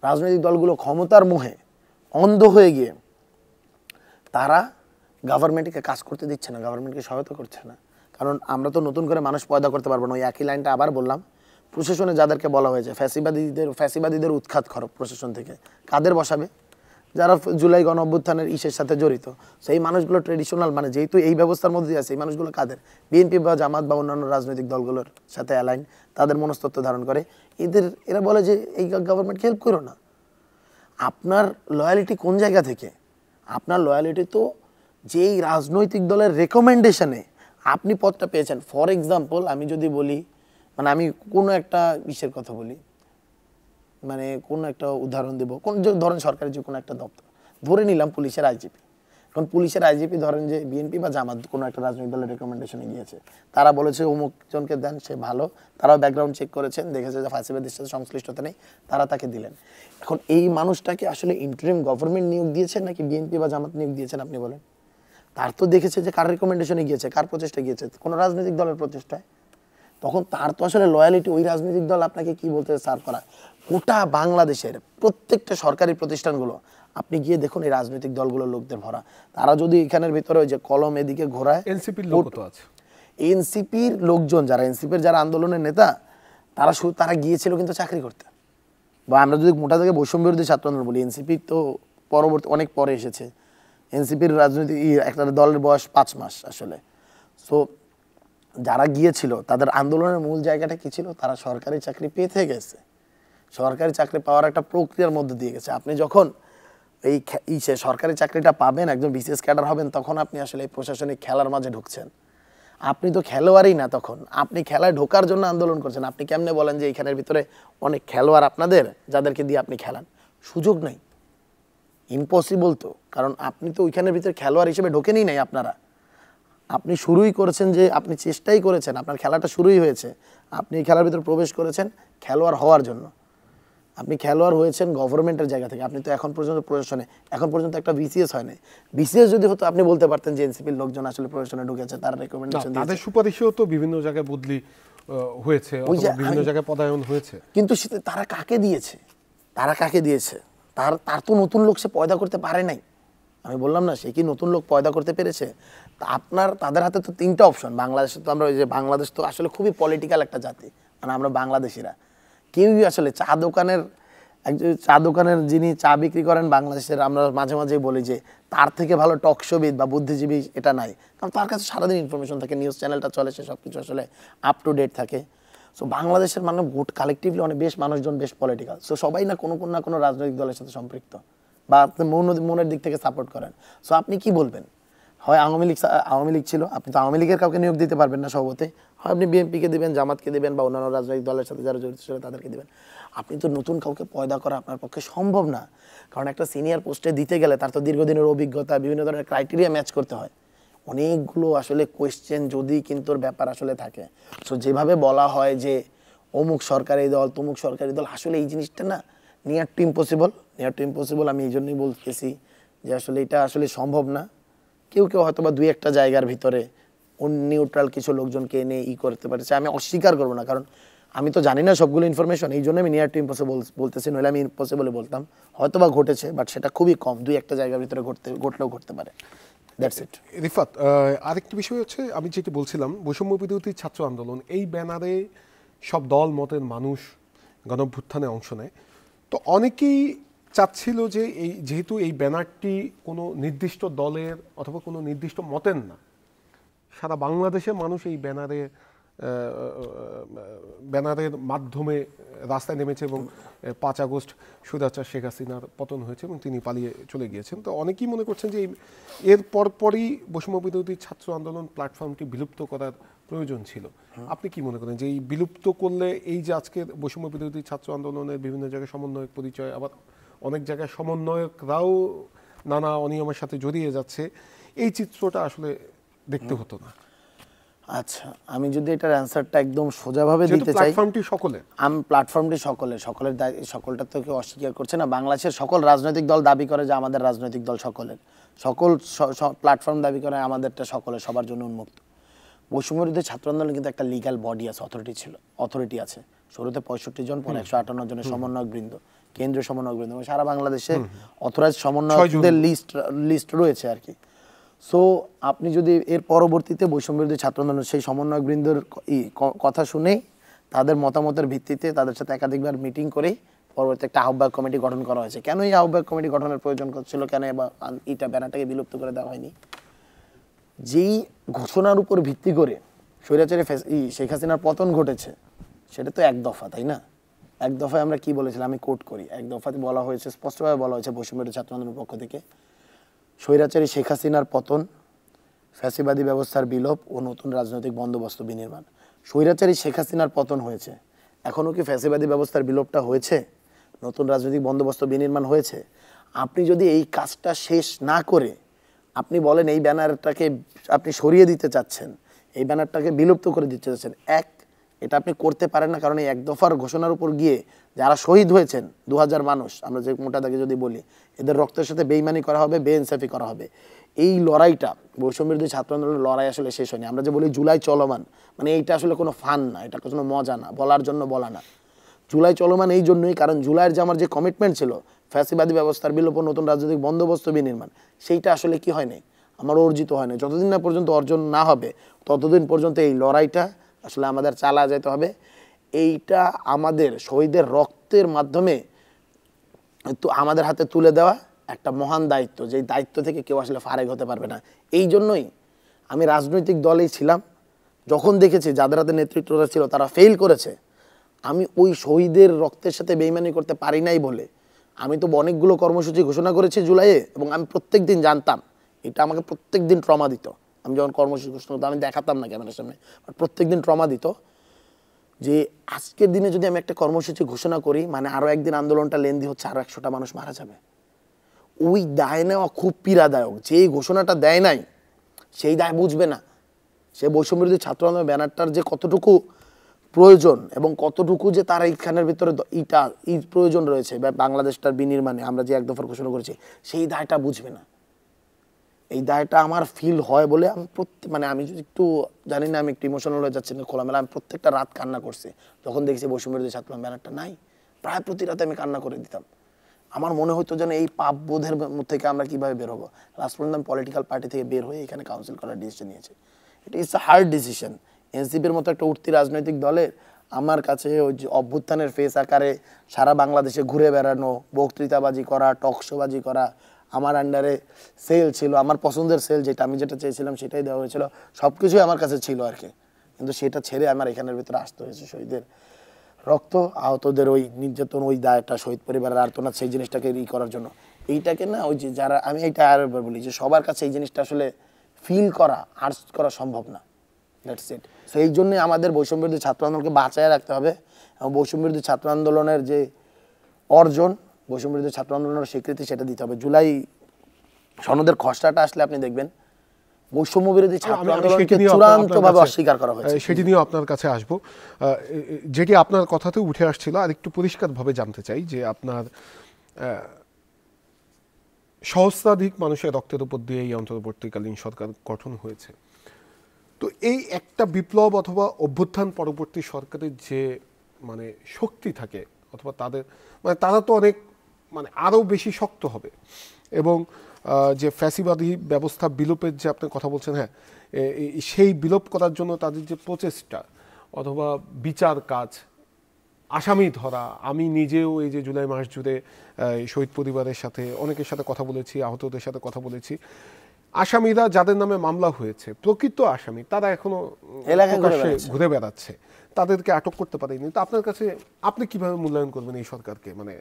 রাজনৈতিক দলগুলো ক্ষমতার মোহে অন্ধ হয়ে গিয়ে তারা গভর্নমেন্টকে কাজ করতে দিচ্ছে না, গভর্নমেন্টকে সহায়তা করছে না। কারণ আমরা তো নতুন করে মানুষ পয়দা করতে পারবো না। ওই একই লাইনটা আবার বললাম, প্রশাসনে যাদেরকে বলা হয়েছে ফ্যাসিবাদীদের উৎখাত করো প্রশাসন থেকে, কাদের বসাবে? যারা জুলাই গণ অভ্যুত্থানের ইসের সাথে জড়িত। সেই মানুষগুলো ট্রেডিশনাল, মানে যেহেতু এই ব্যবস্থার মধ্যে আছে, এই মানুষগুলো কাদের? বিএনপি বা জামাত বা অন্যান্য রাজনৈতিক দলগুলোর সাথে অ্যালাইন, তাদের মনস্তত্ত্ব ধারণ করে। এরা বলে যে এই গভর্নমেন্টকে হেল্প করো না। আপনার লয়ালিটি কোন জায়গা থেকে? আপনার লয়ালিটি তো যেই রাজনৈতিক দলের রেকমেন্ডেশনে আপনি পদটা পেয়েছেন। ফর এক্সাম্পল আমি যদি বলি, মানে আমি কোনো একটা বিষয়ের কথা বলি, মানে কোন একটা উদাহরণ দেব, ধরেন সরকারি যে কোনো একটা দপ্তর, ধরে নিলাম পুলিশের আইজিপি। এখন পুলিশের আইজিপি ধরেন যে বিএনপি বা জামাত কোনো একটা রাজনৈতিক দলের রেকমেন্ডেশনে গিয়েছে, তারা বলেছে অমুক জনকে দেন, সে ভালো, তারাও ব্যাকগ্রাউন্ড চেক করেছেন, দেখেছে যে ফ্যাসিবাদের সাথে সংশ্লিষ্টতা নেই, তারা তাকে দিলেন। এখন এই মানুষটাকে আসলে ইন্টারিম গভর্নমেন্ট নিয়োগ দিয়েছেন নাকি বিএনপি বা জামাত নিয়োগ দিয়েছেন আপনি বলেন? তার তো দেখেছে যে কার রেকমেন্ডেশনে গিয়েছে, কার প্রচেষ্টা গিয়েছে, কোনো রাজনৈতিক দলের প্রচেষ্টায়। তখন তার তো আসলে লয়ালিটি ওই রাজনৈতিক দল আপনাকে কি বলতে সার্ভ করা। গোটা বাংলাদেশের প্রত্যেকটা সরকারি প্রতিষ্ঠানগুলো আপনি গিয়ে দেখুন, এই রাজনৈতিক দলগুলোর লোকদের ভরা। তারা যদি এখানের ভিতরে ওই যে কলম এদিকে ঘোরায়, এনসিপির লোক তো আছে, এনসিপির লোকজন যারা এনসিপির যারা আন্দোলনের নেতা, তারা গিয়েছিল কিন্তু চাকরি করতে। বা আমরা যদি মোটা থেকে বৈষম্য বিরোধী ছাত্র আন্দোলন বলি, এনসিপি তো পরবর্তী অনেক পরে এসেছে। এনসিপির রাজনৈতিক একটা দলের বয়স 5 মাস আসলে। সো যারা গিয়েছিল তাদের আন্দোলনের মূল জায়গাটা কি ছিল? তারা সরকারি চাকরি পেতে গেছে, সরকারি চাকরি পাওয়ার একটা প্রক্রিয়ার মধ্যে দিয়ে গেছে। আপনি যখন এই সরকারি চাকরিটা পাবেন, একজন বিসিএস ক্যাডার হবেন, তখন আপনি আসলে এই প্রশাসনিক খেলার মাঝে ঢুকছেন। আপনি তো খেলোয়াড়ই না, তখন আপনি খেলায় ঢোকার জন্য আন্দোলন করছেন। আপনি কেমনে বলেন যে এইখানের ভিতরে অনেক খেলোয়াড় আপনাদের, যাদেরকে দিয়ে আপনি খেলান? সুযোগ নাই, ইম্পসিবল তো। কারণ আপনি তো ওইখানের ভিতরে খেলোয়াড় হিসেবে ঢোকেনই নাই। আপনি শুরুই করেছেন, যে আপনি চেষ্টাই করেছেন, আপনার খেলাটা শুরুই হয়েছে, আপনি এই খেলার ভিতরে প্রবেশ করেছেন খেলোয়াড় হওয়ার জন্য। আপনি খেলোয়াড় হয়েছেন গভর্নমেন্টের জায়গা থেকে। আপনি তো এখন পর্যন্ত প্রশাসনে, এখন পর্যন্ত একটা বিসিএস হয় নাই। বিসিএস যদি হতো আপনি বলতে পারতেন যে এনসিপির লোকজন আসলে প্রশাসনে ঢুকেছে, তার রেকমেন্ডেশন দিয়েছে। তাদের সুপারিশেও তো বিভিন্ন জায়গায় বদলি হয়েছে, অথবা বিভিন্ন জায়গায় পদায়ন হয়েছে। কিন্তু তারা কাকে দিয়েছে? তার তো নতুন লোক সে পয়দা করতে পারে নাই। আমি বললাম না, সে কি নতুন লোক পয়দা করতে পেরেছে? তাদের হাতে তো 3টা অপশন। বাংলাদেশে তো আমরা ওই যে, বাংলাদেশ তো আসলে খুবই পলিটিক্যাল একটা জাতি, মানে আমরা বাংলাদেশিরা কেউই আসলে চা দোকানের যিনি চা বিক্রি করেন বাংলাদেশের, আমরা মাঝে মাঝে বলি যে তার থেকে ভালো টকশোবিদ বা বুদ্ধিজীবী এটা নাই। কারণ তার কাছে সারাদিন ইনফরমেশন থাকে, নিউজ চ্যানেলটা চলে, সে সব কিছু আসলে আপ টু ডেট থাকে। সো বাংলাদেশের মানে ভোট কালেকটিভলি অনেক মানুষজন বেশ পলিটিক্যাল। সো সবাই না কোনো রাজনৈতিক দলের সাথে সম্পৃক্ত বা আপনি মনের দিক থেকে সাপোর্ট করেন। সো আপনি কি বলবেন? হয় আওয়ামী লীগ ছিল, আপনি তো আওয়ামী লীগের কাউকে নিয়োগ দিতে পারবেন না সভাপতি, হয় আপনি বিএনপিকে দিবেন, জামাতকে দিবেন, বা অন্যান্য রাজনৈতিক দলের সাথে যারা জড়িত ছিল তাদেরকে দিবেন। আপনি তো নতুন কাউকে পয়দা করা আপনার পক্ষে সম্ভব না। কারণ একটা সিনিয়র পোস্টে দিতে গেলে তার তো দীর্ঘদিনের অভিজ্ঞতা, বিভিন্ন ধরনের ক্রাইটেরিয়া ম্যাচ করতে হয়, অনেকগুলো আসলে কোয়েশ্চেন যদি কিন্তু ব্যাপার আসলে থাকে। সো যেভাবে বলা হয় যে অমুক সরকারি দল, তমুক সরকারি দল, আসলে এই জিনিসটা না নিয়ার টু ইম্পসিবল। আমি এই জন্যই বলতেছি যে আসলে এটা আসলে সম্ভব না। কেউ হয়তো বা 2-1টা জায়গার ভিতরে নিউট্রাল কিছু লোকজনকে এনে করতে পারছে, আমি অস্বীকার করবো না, কারণ আমি তো জানি না সবগুলো ইনফরমেশন, এই জন্য আমি নিয়ার টু ইম্পসিবল বলতেছি, নইলে আমি ইম্পসিবলই বলতাম। হয়তো বা ঘটেছে, বাট সেটা খুবই কম, 2-1টা জায়গার ভিতরে ঘটলেও ঘটতে পারে। That's it. রিফাত, আরেকটি বিষয় হচ্ছে, আমি যেটি বলছিলাম, বৈষম্য বিরোধী ছাত্র আন্দোলন, এই ব্যানারে সব দল মতের মানুষ গণঅভ্যুত্থানে অংশ নেয়। তো অনেকেই চাচ্ছিল যে যেহেতু এই ব্যানারটি কোনো নির্দিষ্ট দলের অথবা কোনো নির্দিষ্ট মতের না, সারা বাংলাদেশের মানুষ এই ব্যানারের মাধ্যমে রাস্তায় নেমেছে, এবং 5 আগস্ট স্বৈরাচার শেখ হাসিনার পতন হয়েছে এবং তিনি পালিয়ে চলে গিয়েছেন। তো অনেকেই মনে করছেন যে এর পরপরই বৈষম্য বিরোধী ছাত্র আন্দোলন প্ল্যাটফর্মটি বিলুপ্ত করার প্রয়োজন ছিল। আপনি কি মনে করেন যে এই বিলুপ্ত করলে, এই যে আজকের বৈষম্য বিরোধী ছাত্র আন্দোলনের বিভিন্ন জায়গায় সমন্বয়ক পরিচয়, আবার অনেক জায়গায় সমন্বয়করাও নানা অনিয়মের সাথে জড়িয়ে যাচ্ছে, এই চিত্রটা আসলে দেখতে হতো না? আচ্ছা, আমি যদি এটার অ্যান্সারটা একদম সোজাভাবে দিতে চাই, প্ল্যাটফর্মটি সকলটা তো কেউ অস্বীকার করছে না। বাংলাদেশের সকল রাজনৈতিক দল দাবি করে যে আমাদের রাজনৈতিক দল সকল প্ল্যাটফর্ম দাবি করে আমাদেরটা সবার জন্য উন্মুক্ত। বৈষম্য বিরোধী ছাত্র আন্দোলন কিন্তু একটা লিগ্যাল বডি আছে, অথরিটি আছে। শুরুতে 65 জন, পরে 158 জনের সমন্বয়ক বৃন্দ, কেন্দ্রীয় সমন্বয়ক বৃন্দ, সারা বাংলাদেশে অথরাইজ সমন্বয়কদের লিস্ট রয়েছে আর কি। সো আপনি যদি এর পরবর্তীতে বৈষম্য বিরোধী ছাত্র আন্দোলন সেই সমন্বয়ক বৃন্দর কথা শুনে তাদের মতামতের ভিত্তিতে তাদের সাথে একাধিকবার মিটিং করেই পরবর্তী একটা আহ্বায়ক কমিটি গঠন করা হয়েছে। কেন এই আহ্বায়ক কমিটি গঠনের প্রয়োজন ছিল, কেন এবার এটা ব্যানারটাকে বিলুপ্ত করে দেওয়া হয়নি? যেই ঘোষণার উপর ভিত্তি করে স্বৈরাচারী শেখ হাসিনার পতন ঘটেছে, সেটা তো এক দফা, তাই না? এক দফায় আমরা কি বলেছিলাম, আমি কোট করি, এক দফাতে বলা হয়েছে, স্পষ্টভাবে বলা হয়েছে বৈষম্যবিরোধী ছাত্র আন্দোলনের পক্ষ থেকে, স্বৈরাচারী শেখ হাসিনার পতন, ফ্যাসিবাদী ব্যবস্থার বিলোপ ও নতুন রাজনৈতিক বন্দোবস্ত বিনির্মাণ। স্বৈরাচারী শেখ হাসিনার পতন হয়েছে, এখনও কি ফ্যাসিবাদী ব্যবস্থার বিলোপটা হয়েছে? নতুন রাজনৈতিক বন্দোবস্ত বিনির্মাণ হয়েছে? আপনি যদি এই কাজটা শেষ না করে আপনি বলেন এই ব্যানারটাকে আপনি সরিয়ে দিতে চাচ্ছেন, এই ব্যানারটাকে বিলুপ্ত করে দিতে চাচ্ছেন, এটা আপনি করতে পারেন না। কারণ এই এক দফার ঘোষণার উপর গিয়ে যারা শহীদ হয়েছেন 2000 মানুষ, আমরা যে মোটা দাগে যদি বলি, এদের রক্তের সাথে বেইমানি করা হবে, বেইনসাফি করা হবে। এই লড়াইটা, বৈষম্যবিরোধী ছাত্র আন্দোলনের লড়াই আসলে শেষ হয়নি। আমরা যে বলি জুলাই চলমান, মানে এইটা আসলে কোনো ফান না, এটা কোনো মজা না, বলার জন্য বলা না। জুলাই চলমান এই জন্যই কারণ জুলাইয়ের যে আমার যে কমিটমেন্ট ছিল ফ্যাসিবাদী ব্যবস্থার বিলোপ, নতুন রাজনৈতিক বন্দোবস্ত বিনির্মাণ, সেইটা আসলে কি হয়নি, আমার অর্জিত হয়নি। যতদিন না পর্যন্ত অর্জন না হবে ততদিন পর্যন্ত এই লড়াইটা আসলে আমাদের চালা যেতে হবে। এইটা আমাদের শহীদের রক্তের মাধ্যমে তো আমাদের হাতে তুলে দেওয়া একটা মহান দায়িত্ব, যেই দায়িত্ব থেকে কেউ আসলে ফারেক হতে পারবে না। এই জন্যই আমি রাজনৈতিক দলেই ছিলাম, যখন দেখেছি যাদের হাতে নেতৃত্বটা ছিল তারা ফেল করেছে, আমি ওই শহীদের রক্তের সাথে বেইমানি করতে পারি নাই বলে আমি তো অনেকগুলো কর্মসূচি ঘোষণা করেছি জুলাইয়ে, এবং আমি প্রত্যেক দিন জানতাম এটা আমাকে প্রত্যেক দিন ট্রমা দিত। আমি যখন কর্মসূচি ঘোষণা করতাম আমি দেখাতাম না ক্যামেরার সামনে, বাট প্রত্যেক দিন ট্রমা দিত যে আজকের দিনে যদি আমি একটা কর্মসূচি ঘোষণা করি, মানে আরও একদিন আন্দোলনটা লেন্দি হচ্ছে, আরও 100টা মানুষ মারা যাবে। ওই দায় নেওয়া খুব পীড়াদায়ক। যে ঘোষণাটা দেয় নাই সেই দায় বুঝবে না। সে বৈষম্যবিরোধী ছাত্র আন্দোলন ব্যানারটার যে কতটুকু প্রয়োজন এবং কতটুকু যে তার এইখানের ভিতরে এই প্রয়োজন রয়েছে বাংলাদেশটার বিনির্মাণে, আমরা যে এক দফার ঘোষণা করেছি, সেই দায়টা বুঝবে না। এই দায়টা আমার ফিল হয় বলে আমি মানে আমি যদি একটু জানি না, আমি একটু ইমোশনাল হয়ে যাচ্ছি না খোলামেলা, আমি প্রত্যেকটা রাত কান্না করছি যখন দেখছি বৈষম্যবিরোধী ছাত্র ব্যানারটা নাই। প্রায় প্রতি রাতে আমি কান্না করে দিতাম। আমার মনে হতো যেন এই পাপ বোধের থেকে আমরা কিভাবে বের হবো। লাস্ট পর্যন্ত আমি পলিটিক্যাল পার্টি থেকে বের হয়ে এখানে কাউন্সিল করার ডিসিশন নিয়েছি। এটা ইটস আ হার্ড ডিসিশন। এনসিপির মতো একটা উঠতি রাজনৈতিক দলের আমার কাছে ওই যে অভ্যুত্থানের ফেস আকারে সারা বাংলাদেশে ঘুরে বেড়ানো, বক্তৃতাবাজি করা, টকশোবাজি করা, আমার আন্ডারে সেল ছিল, আমার পছন্দের সেল যেটা, আমি যেটা চেয়েছিলাম সেটাই দেওয়া হয়েছিল, সব কিছুই আমার কাছে ছিল আর কি। কিন্তু সেটা ছেড়ে আমার এখানের ভিতরে আসতে হয়েছে। শহীদের রক্ত, আহতদের ওই নির্যাতন, ওই দায়টা, শহীদ পরিবারের আর্তনাদ, সেই জিনিসটাকে করার জন্য। এইটাকে না ওই যে যারা, আমি এইটা আরেকবার বলি যে সবার কাছে এই জিনিসটা আসলে ফিল করা, আর্টস করা সম্ভব না। That's it. সো এই জন্যে আমাদের বৈষম্যবিরোধী ছাত্র আন্দোলনকে বাঁচায় রাখতে হবে, এবং বৈষম্যবিরোধী ছাত্র আন্দোলনের যে অর্জন, বৈষম্যবিরোধী ছাত্র আন্দোলনের স্বীকৃতি, সেটা দিতে হবে। জুলাই সনদের খসড়াটা আসলে আপনি দেখবেন বৈষম্যবিরোধী ছাত্র আন্দোলনকে চূড়ান্তভাবে অস্বীকার করা হয়েছে। সেটি নিয়েও আপনার কাছে আসবো। যেটি আপনার কথাতে উঠে আসছিল, আর একটু পরিষ্কারভাবে জানতে চাই যে আপনার সহস্রাধিক মানুষের রক্তের উপর দিয়ে এই অন্তর্বর্তীকালীন সরকার গঠন হয়েছে। তো এই একটা বিপ্লব অথবা অভ্যুত্থান পরবর্তী সরকারের যে মানে শক্তি থাকে, অথবা তাদের মানে তারা তো অনেক মানে আরও বেশি শক্ত হবে, এবং যে ফ্যাসিবাদী ব্যবস্থা বিলোপের যে আপনি কথা বলছেন, হ্যাঁ, সেই বিলোপ করার জন্য তাদের যে প্রচেষ্টা অথবা বিচার কাজ, আসামি ধরা, আমি নিজেও এই যে জুলাই মাস জুড়ে শহীদ পরিবারের সাথে অনেকের সাথে কথা বলেছি, আহতদের সাথে কথা বলেছি, আসামিরা যাদের নামে মামলা হয়েছে, প্রকৃত আসামি, তারা এখনো ঘুরে বেড়াচ্ছে, তাদেরকে আটক করতে পারেনি। তো আপনার কাছে আপনি কিভাবে মূল্যায়ন করবেন এই সরকারকে? মানে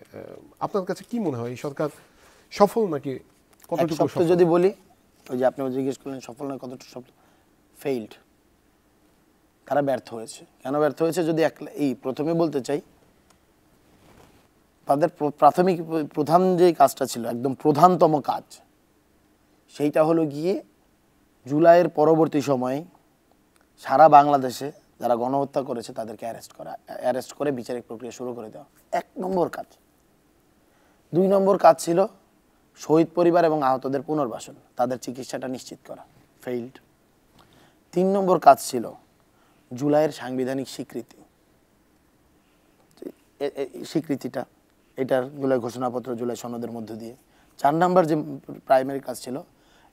আপনার কাছে কি মনে হয় এই সরকার সফল নাকি কতটুকু সফল? যদি বলি, ওই যে আপনি জিজ্ঞেস করলেন সফল না কতটুকু সফল, ফেইল্ড। তারা ব্যর্থ হয়েছে। কেন ব্যর্থ হয়েছে যদি এই প্রথমে বলতে চাই, তাদের প্রাথমিক প্রধান যে কাজটা ছিল, একদম প্রধানতম কাজ, সেইটা হলো গিয়ে জুলাইয়ের পরবর্তী সময়ে সারা বাংলাদেশে যারা গণহত্যা করেছে তাদেরকে অ্যারেস্ট করে বিচারিক প্রক্রিয়া শুরু করে দেওয়া, 1 নম্বর কাজ। 2 নম্বর কাজ ছিল শহীদ পরিবার এবং আহতদের পুনর্বাসন, তাদের চিকিৎসাটা নিশ্চিত করা, ফেইল্ড। 3 নম্বর কাজ ছিল জুলাইয়ের সাংবিধানিক স্বীকৃতিটা, এটার জুলাই ঘোষণাপত্র, জুলাই সনদের মধ্য দিয়ে। 4 নম্বর যে প্রাইমারি কাজ ছিল,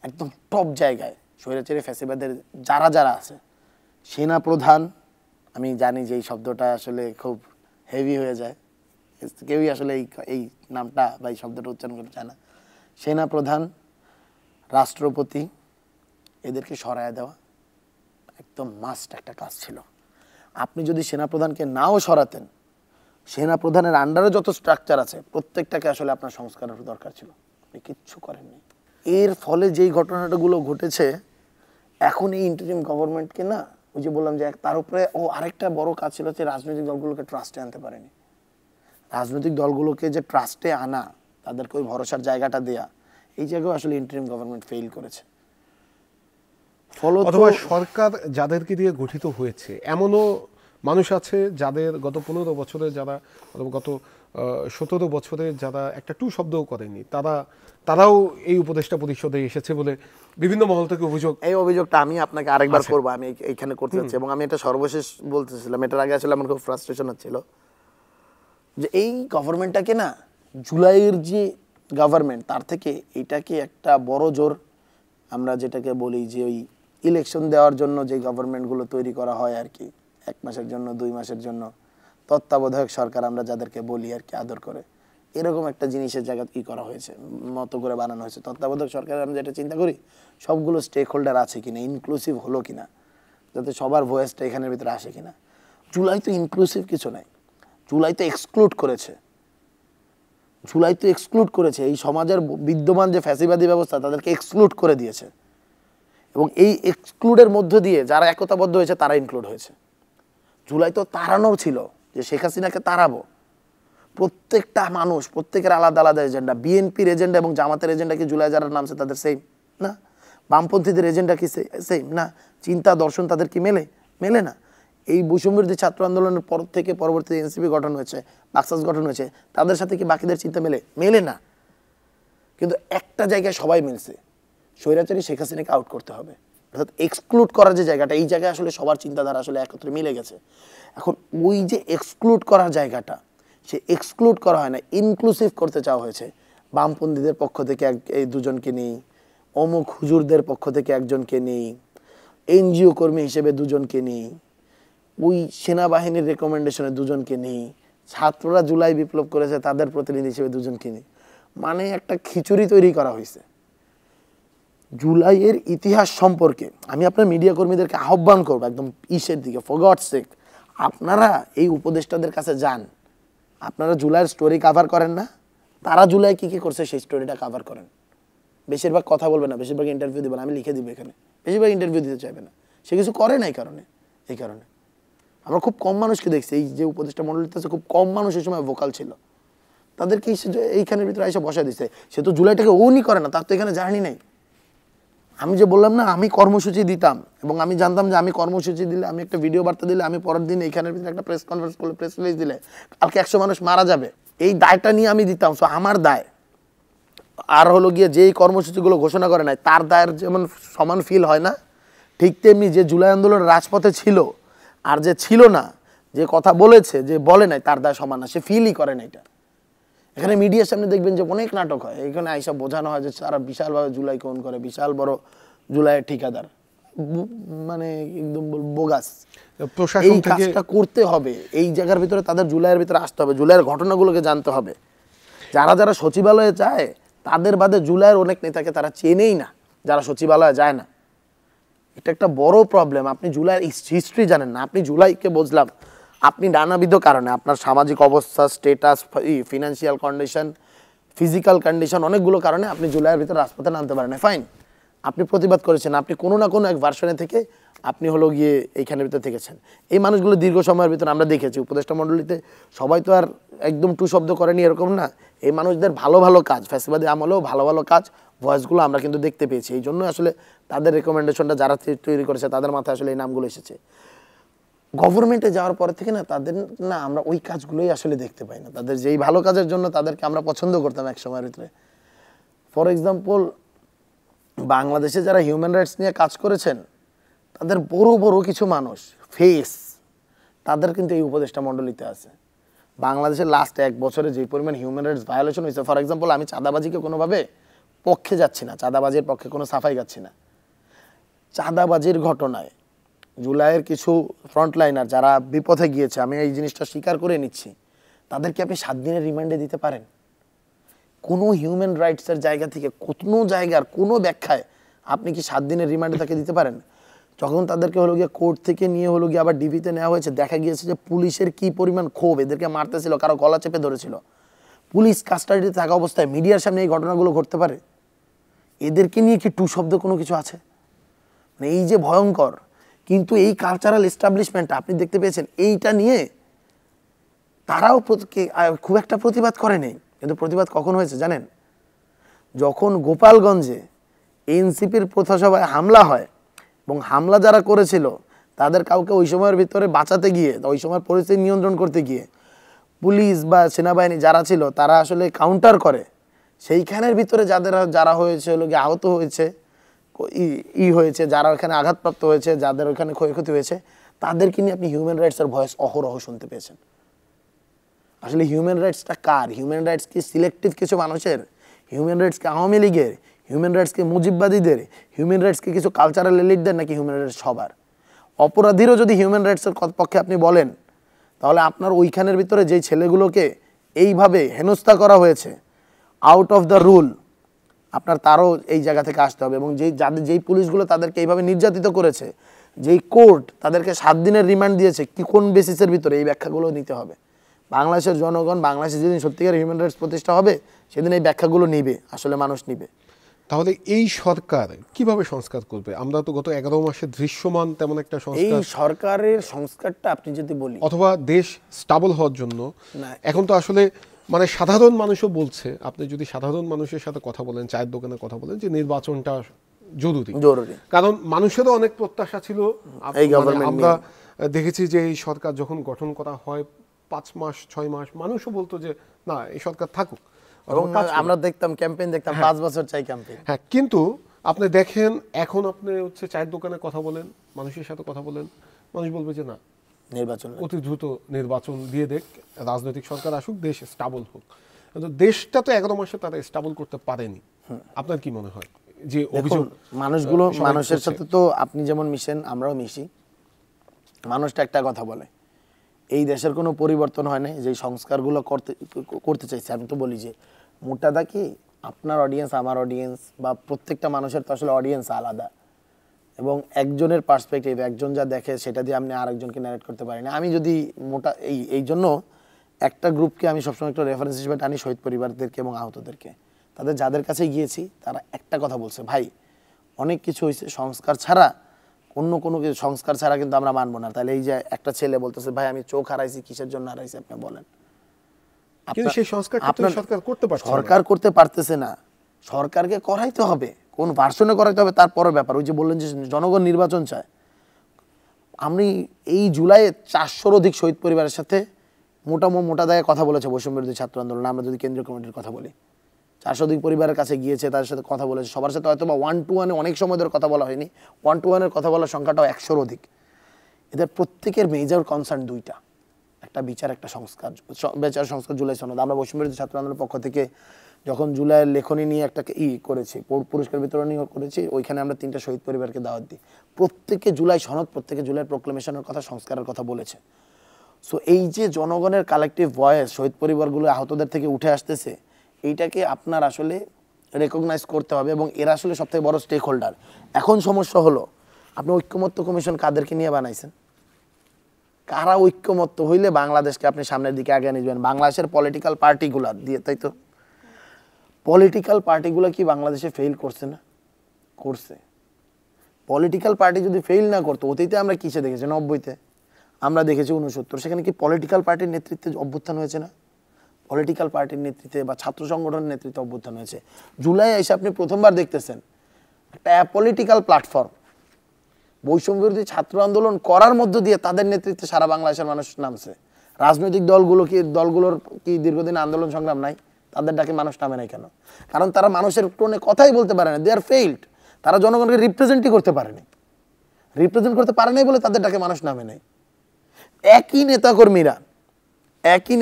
একদম টপ জায়গায় স্বৈরাচারী ফ্যাসিবাদের যারা আছে, সেনা প্রধান, আমি জানি যে এই শব্দটা আসলে খুব হেভি হয়ে যায়, কেউই আসলে এই নামটা বা এই শব্দটা উচ্চারণ করতে চায় না। সেনাপ্রধান, রাষ্ট্রপতি এদেরকে সরায় দেওয়া একদম মাস্ট একটা কাজ ছিল। আপনি যদি সেনাপ্রধানকে নাও সরাতেন, সেনাপ্রধানের আন্ডারে যত স্ট্রাকচার আছে প্রত্যেকটাকে আসলে আপনার সংস্কারের দরকার ছিল, আপনি কিচ্ছু করেননি। এর ফলে যেই ঘটনাগুলো ঘটেছে, এখন এই ইন্টারিম গভর্নমেন্টকে না, ওই যে বললাম যে তার উপরে আরেকটা বড় কাজ ছিল যে রাজনৈতিক দলগুলোকে ট্রাস্টে আনতে পারেনি। রাজনৈতিক দলগুলোকে যে ট্রাস্টে আনা, তাদেরকে ওই ভরসার জায়গাটা দেয়া, এই জায়গায় আসলে ইন্টারিম গভর্নমেন্ট ফেইল করেছে। ফলত অথবা সরকার যাদেরকে দিয়ে গঠিত হয়েছে এমনও মানুষ আছে যাদের গত 15 বছরে যারা, অথবা গত 17 বছরে যারা একটা টু শব্দও করেনি, তারাও এই উপদেষ্টা পরিষদে এসেছে বলে বিভিন্ন মহল থেকে অভিযোগ। এই অভিযোগটা আমি আপনাকে আরেকবার করবো, আমি এইখানে করতে চাচ্ছি, এবং আমি এটা সর্বশেষ বলতেছিলাম, এটার আগে আসলে আমার খুব ফ্রাস্ট্রেশন হচ্ছিল যে এই গভর্নমেন্টটাকে না, জুলাইয়ের যে গভর্নমেন্ট তার থেকে এটাকে একটা বড় জোর, আমরা যেটাকে বলি যে ওই ইলেকশন দেওয়ার জন্য যে গভর্নমেন্টগুলো তৈরি করা হয় আর কি, 1 মাসের জন্য 2 মাসের জন্য তত্ত্বাবধায়ক সরকার আমরা যাদেরকে বলি আর কি আদর করে, এরকম একটা জিনিসের জায়গা কি করা হয়েছে, মতো করে বানানো হয়েছে। তত্ত্বাবধায়ক সরকার আমরা যেটা চিন্তা করি, সবগুলো স্টেক হোল্ডার আছে কিনা, ইনক্লুসিভ হলো কিনা, যাতে সবার ভয়েসটা এখানের ভিতরে আসে কিনা। জুলাই তো ইনক্লুসিভ কিছু নাই, জুলাই তো এক্সক্লুড করেছে, জুলাই তো এক্সক্লুড করেছে এই সমাজের বিদ্যমান যে ফ্যাসিবাদী ব্যবস্থা তাদেরকে এক্সক্লুড করে দিয়েছে, এবং এই এক্সক্লুডের মধ্য দিয়ে যারা একতাবদ্ধ হয়েছে তারা ইনক্লুড হয়েছে। জুলাই তো তাড়ানো ছিল, যে শেখ হাসিনাকে তাড়াবো। প্রত্যেকটা মানুষ, প্রত্যেকের আলাদা আলাদা এজেন্ডা। বিএনপির এজেন্ডা এবং জামাতের এজেন্ডা কি জুলাই যারা নামছে তাদের সেম না? বামপন্থীদের এজেন্ডা কি সেম না? চিন্তা দর্শন তাদের কি মেলে না? এই বৈষম্যবিরোধী ছাত্র আন্দোলনের পর থেকে পরবর্তীতে এনসিপি গঠন হয়েছে, বাকসাস গঠন হয়েছে, তাদের সাথে কি বাকিদের চিন্তা মেলে না? কিন্তু একটা জায়গায় সবাই মিলছে, স্বৈরাচারী শেখ হাসিনাকে আউট করতে হবে। অর্থাৎ এক্সক্লুড করার যে জায়গাটা, এই জায়গায় আসলে সবার চিন্তাধারা আসলে একত্রে মিলে গেছে। এখন ওই যে এক্সক্লুড করার জায়গাটা, সে এক্সক্লুড করা হয় না, ইনক্লুসিভ করতে চাওয়া হয়েছে। বামপন্থীদের পক্ষ থেকে এই দুজনকে নেই, অমুক হুজুরদের পক্ষ থেকে একজনকে নেই, এনজিও কর্মী হিসেবে দুজনকে নেই, ওই সেনাবাহিনীর রেকমেন্ডেশনে দুজনকে নেই, ছাত্ররা জুলাই বিপ্লব করেছে তাদের প্রতিনিধি হিসেবে দুজনকে নেই। মানে একটা খিচুড়ি তৈরি করা হয়েছে। জুলাইয়ের ইতিহাস সম্পর্কে আমি আপনার মিডিয়া কর্মীদেরকে আহ্বান করবো একদম ইসের দিকে, ফর গডস সেক, আপনারা এই উপদেষ্টাদের কাছে যান, আপনারা জুলাইয়ের স্টোরি কাভার করেন না, তারা জুলাই কি করছে সেই স্টোরিটা কাভার করেন। বেশিরভাগ কথা বলবে না, বেশিরভাগ ইন্টারভিউ দেবে না, আমি লিখে দিব এখানে, বেশিরভাগ ইন্টারভিউ দিতে চাইবে না, সে কিছু করে না। এই কারণে আমরা খুব কম মানুষকে দেখছি, এই যে উপদেষ্টা মন্ডলীতে আছে খুব কম মানুষ এই সময় ভোকাল ছিল, তাদেরকে এইখানের ভিতরে এসে বসা দিচ্ছে। সে তো জুলাইটাকে ওনই করে না, তার তো এখানে জার্নি নেই। আমি যে বললাম না, আমি কর্মসূচি দিতাম এবং আমি জানতাম যে আমি কর্মসূচি দিলে, আমি একটা ভিডিও বার্তা দিলে, আমি পরের দিন এইখানের ভিতরে একটা প্রেস কনফারেন্স করলে, প্রেস রিলিজ দিলে কালকে 100 মানুষ মারা যাবে, এই দায়টা নিয়ে আমি দিতাম। সো আমার দায় আর হলো গিয়ে যেই কর্মসূচিগুলো ঘোষণা করে নাই তার দায়ের যেমন সমান ফিল হয় না, ঠিক তেমনি যে জুলাই আন্দোলনের রাজপথে ছিল আর যে ছিল না, যে কথা বলেছে যে বলে নাই, তার দায় সমান না, সে ফিলই করে না। এটা এখানে মিডিয়ার সামনে দেখবেন যে অনেক নাটক হয়, এখানে আইসা বোঝানো হয় যে তারা বিশালভাবে জুলাই কোন করে, বিশাল বড় জুলাইয়ের ঠিকাদার, মানে একদম বোগাস। এই কাজটা করতে হবে, এই জায়গার ভিতরে তাদের জুলাইয়ের ভিতরে আসতে হবে, জুলাইয়ের ঘটনাগুলোকে জানতে হবে। যারা যারা সচিবালয়ে যায় তাদের বাদে জুলাইয়ের অনেক নেতাকে তারা চেনেই না, যারা সচিবালয়ে যায় না। এটা একটা বড় প্রবলেম। আপনি জুলাইয়ের হিস্ট্রি জানেন না। আপনি জুলাইকে বুঝলাম, আপনি নানাবিধ কারণে, আপনার সামাজিক অবস্থা, status, financial condition, physical condition, অনেকগুলো কারণে আপনি জুলাইয়ের ভিতরে রাজপথে নামতে পারেন, ফাইন, আপনি প্রতিবাদ করেছেন, আপনি কোনো না কোনো এক ভার্সনে থেকে আপনি হলো গিয়ে এইখানের ভিতরে থেকেছেন। এই মানুষগুলো দীর্ঘ সময়ের ভিতরে আমরা দেখেছি উপদেষ্টা মণ্ডলীতে, সবাই তো আর একদম টু শব্দ করেনি এরকম না। এই মানুষদের ভালো ভালো কাজ, ফ্যাসিবাদী আমলেও ভালো ভালো কাজ, ভয়েসগুলো আমরা কিন্তু দেখতে পেয়েছি। এই জন্য আসলে তাদের রেকমেন্ডেশনটা যারা তৈরি করেছে তাদের মাথায় আসলে এই নামগুলো এসেছে। গভর্নমেন্টে যাওয়ার পরে থেকে না তাদের না আমরা ওই কাজগুলোই আসলে দেখতে পাই না। তাদের যেই ভালো কাজের জন্য তাদেরকে আমরা পছন্দ করতাম এক সময়ের ভিতরে, ফর এক্সাম্পল বাংলাদেশে যারা হিউম্যান রাইটস নিয়ে কাজ করেছেন তাদের বড় বড় কিছু মানুষ ফেস, তাদের কিন্তু এই উপদেষ্টা মণ্ডলীতে আছে। বাংলাদেশের লাস্ট 1 বছরে যে পরিমাণ হিউম্যান রাইটস ভায়োলেশন হয়েছে, ফর এক্সাম্পল আমি চাঁদাবাজিকে কোনোভাবে পক্ষে যাচ্ছি না, চাঁদাবাজির পক্ষে কোনো সাফাই গাচ্ছি না, চাঁদাবাজির ঘটনায় জুলাইয়ের কিছু ফ্রন্টলাইনার যারা বিপথে গিয়েছে, আমি এই জিনিসটা স্বীকার করে নিচ্ছি, তাদেরকে আপনি 7 দিনের রিমান্ডে দিতে পারেন? কোনো হিউম্যান রাইটসের জায়গা থেকে কোনো জায়গার কোনো ব্যাখ্যায় আপনি কি 7 দিনের রিমান্ডে তাকে দিতে পারেন? যখন তাদেরকে হলো গিয়ে কোর্ট থেকে নিয়ে হলো গিয়ে আবার ডিবিতে নেওয়া হয়েছে, দেখা গিয়েছে যে পুলিশের কি পরিমাণ ক্ষোভ, এদেরকে মারতেছিল, কারো গলা চেপে ধরেছিল। পুলিশ কাস্টাডিতে থাকা অবস্থায় মিডিয়ার সামনে এই ঘটনাগুলো ঘটতে পারে? এদেরকে নিয়ে কি টু শব্দ কোনো কিছু আছে? মানে এই যে ভয়ঙ্কর, কিন্তু এই কালচারাল এস্টাবলিশমেন্ট আপনি দেখতে পেয়েছেন, এইটা নিয়ে তারাও খুব একটা প্রতিবাদ করেনি। কিন্তু প্রতিবাদ কখন হয়েছে জানেন? যখন গোপালগঞ্জে এনসিপির পথসভায় হামলা হয়, এবং হামলা যারা করেছিল তাদের কাউকে ওই সময়ের ভিতরে বাঁচাতে গিয়ে, ওই সময় পরিস্থিতি নিয়ন্ত্রণ করতে গিয়ে পুলিশ বা সেনাবাহিনী যারা ছিল তারা আসলে কাউন্টার করে, সেইখানের ভিতরে যারা হয়েছে হলো গিয়ে আহত হয়েছে, হয়েছে, যারা ওখানে আঘাতপ্রাপ্ত হয়েছে, যাদের ওখানে ক্ষয়ক্ষতি হয়েছে, তাদেরকে নিয়ে আপনি হিউম্যান রাইটসের ভয়েস অহরহ শুনতে পেয়েছেন। আসলে হিউম্যান রাইটসটা কার? হিউম্যান রাইটস কি সিলেক্টিভ কিছু মানুষের? হিউম্যান রাইটস কি আওয়ামী লীগের? হিউম্যান রাইটস কি মুজিববাদীদের? হিউম্যান রাইটস কি কিছু কালচারাল এলিটদের? নাকি হিউম্যান রাইটস সবার? অপরাধীরও যদি হিউম্যান রাইটসের পক্ষে আপনি বলেন, তাহলে আপনার ওইখানের ভিতরে যেই ছেলেগুলোকে এইভাবে হেনস্থা করা হয়েছে আউট অফ দ্য রুল, আপনার তারও এই জায়গা থেকে আসতে হবে। এবং যেই পুলিশগুলো তাদেরকে এইভাবে নির্যাতিত করেছে, যেই কোর্ট তাদেরকে 7 দিনের রিমান্ড দিয়েছে, কি কোন বেসিসের ভিতরে, এই ব্যাখ্যাগুলো নিতে হবে। বাংলাদেশের জনগণ, বাংলাদেশে যেদিন সত্যিকার হিউম্যান রাইটস প্রতিষ্ঠা হবে সেদিন এই ব্যাখ্যাগুলো নিবে, আসলে মানুষ নিবে। তাহলে এই সরকার কিভাবে সংস্কার করবে? আমরা তো গত 11 মাসে দৃশ্যমান তেমন একটা এই সংস্কার, সরকারের সংস্কারটা আপনি যদি বলি, অথবা দেশ স্টেবল হওয়ার জন্য না, এখন তো আসলে মানে সাধারণ মানুষও বলছে, আপনি যদি সাধারণ মানুষের সাথে কথা বলেন, চায়ের দোকানে কথা বলেন, যে নির্বাচনটা জরুরি। কারণ মানুষেরও অনেক প্রত্যাশা ছিল। আমরা দেখেছি যে এই সরকার যখন গঠন করা হয় 5 মাস 6 মাস মানুষও বলতো যে না, এই সরকার থাকুক। এবং আমরা দেখতাম ক্যাম্পেইন, দেখতাম 5 বছর চাই ক্যাম্পেইন। হ্যাঁ, কিন্তু আপনি দেখেন এখন আপনি হচ্ছে চায়ের দোকানে কথা বলেন, মানুষের সাথে কথা বলেন, মানুষ বলবে যে না, নির্বাচন অতি দ্রুত নির্বাচন দিয়ে দেখ, রাজনৈতিক সরকার আসুক, দেশ স্টেবল হোক। কিন্তু দেশটা তো 11 মাসে তারা স্টেবল করতে পারেনি। আপনার কি মনে হয় যে অভিযোগ মানুষগুলো, মানুষের সাথে তো আপনি যেমন মিশেন আমরাও মিশি, মানুষটা একটা কথা বলে, এই দেশের কোনো পরিবর্তন হয় না, যে সংস্কারগুলো করতে চাইছে। আমি তো বলি যে মোটাদা কি আপনার অডিয়েন্স, আমার অডিয়েন্স, বা প্রত্যেকটা মানুষের তো আসলে অডিয়েন্স আলাদা, এবং একজনের পার্সপেক্টিভ, একজন যা দেখে সেটা দিয়ে আপনি আরেকজনকে ন্যারেট করতে পারি না। আমি যদি এই জন্য একটা গ্রুপকে আমি সবসময় একটা রেফারেন্স হিসেবে টানি, শহীদ পরিবারদেরকে এবং আহতদেরকে। যাদের কাছে গিয়েছি তারা একটা কথা বলছে, ভাই অনেক কিছু হয়েছে, সংস্কার ছাড়া কোনো কিছু, সংস্কার ছাড়া কিন্তু আমরা মানবো না। তাহলে এই যে একটা ছেলে বলতেছে, ভাই আমি চোখ হারাইছি, কিসের জন্য হারাইছি আপনি বলেন? সরকার করতে পারতেছে না, সরকারকে করাইতে হবে, কোন ভার্সনে করাইতে হবে তারপরে ব্যাপার। ওই যে বললেন যে জনগণ নির্বাচন চায়, আমি এই জুলাইয়ে 400-র অধিক শহীদ পরিবারের সাথে মোটা দায়ে কথা বলেছে বৈষম্য বিরোধী ছাত্র আন্দোলন। আমরা যদি কেন্দ্রীয় কমিটির কথা বলি, 400 অধিক পরিবারের কাছে গিয়েছে, তাদের সাথে কথা বলেছে। সবার সাথে হয়তো বা 1-to-1 অনেক সময় ধরে কথা বলা হয়নি, 1-to-1 কথা বলার সংখ্যাটাও 100-র অধিক। এদের প্রত্যেকের মেজর কনসার্ন দুইটা, একটা বিচার, একটা সংস্কার। জুলাই সনদ আমরা বৈষম্য বিরোধী ছাত্র আন্দোলনের পক্ষ থেকে যখন জুলাইয়ের লেখনী নিয়ে একটা করেছি, পুরস্কার বিতরণী করেছি, ওইখানে আমরা 3টা শহীদ পরিবারকে দাওয়াত দিই। প্রত্যেকে জুলাই সনদ, প্রত্যেকে জুলাই প্রোক্লেমেশনের কথা, সংস্কারের কথা বলেছে। সো এই যে জনগণের কালেকটিভ ভয়েস শহীদ পরিবারগুলো আহতদের থেকে উঠে আসতেছে, এইটাকে আপনার আসলে রেকগনাইজ করতে হবে, এবং এরা আসলে সবথেকে বড় স্টেক হোল্ডার। এখন সমস্যা হলো, আপনি ঐক্যমত্য কমিশন কাদেরকে নিয়ে বানাইছেন? কারা ঐক্যমত্য হইলে বাংলাদেশকে আপনি সামনের দিকে আগে নিয়ে যাবেন? বাংলাদেশের পলিটিক্যাল পার্টিগুলা দিয়ে, তাই তো? পলিটিক্যাল পার্টিগুলো কি বাংলাদেশে ফেইল করছে না? করছে। পলিটিক্যাল পার্টি যদি ফেইল না করতো, অতীতে আমরা কিসে দেখেছি? 90-তে আমরা দেখেছি, 69, সেখানে কি পলিটিক্যাল পার্টির নেতৃত্বে অভ্যুত্থান হয়েছে না? পলিটিক্যাল পার্টির নেতৃত্বে বা ছাত্র সংগঠনের নেতৃত্বে অভ্যুত্থান হয়েছে। জুলাই এসে আপনি প্রথমবার দেখতেছেন একটা পলিটিক্যাল প্ল্যাটফর্ম, বৈষম্য বিরোধী ছাত্র আন্দোলন করার মধ্য দিয়ে তাদের নেতৃত্বে সারা বাংলাদেশের মানুষ নামছে। রাজনৈতিক দলগুলোর কি দীর্ঘদিন আন্দোলন সংগ্রাম নাই? তাদের ডাকে মানুষ নামে নাই কেন? কারণ তারা মানুষের টোনে কথাই বলতে পারে না, দে আর ফেইল্ড। তারা জনগণকে রিপ্রেজেন্টই করতে পারেনি, রিপ্রেজেন্ট করতে পারে নাই বলে তাদের ডাকে মানুষ নামে নাই। একই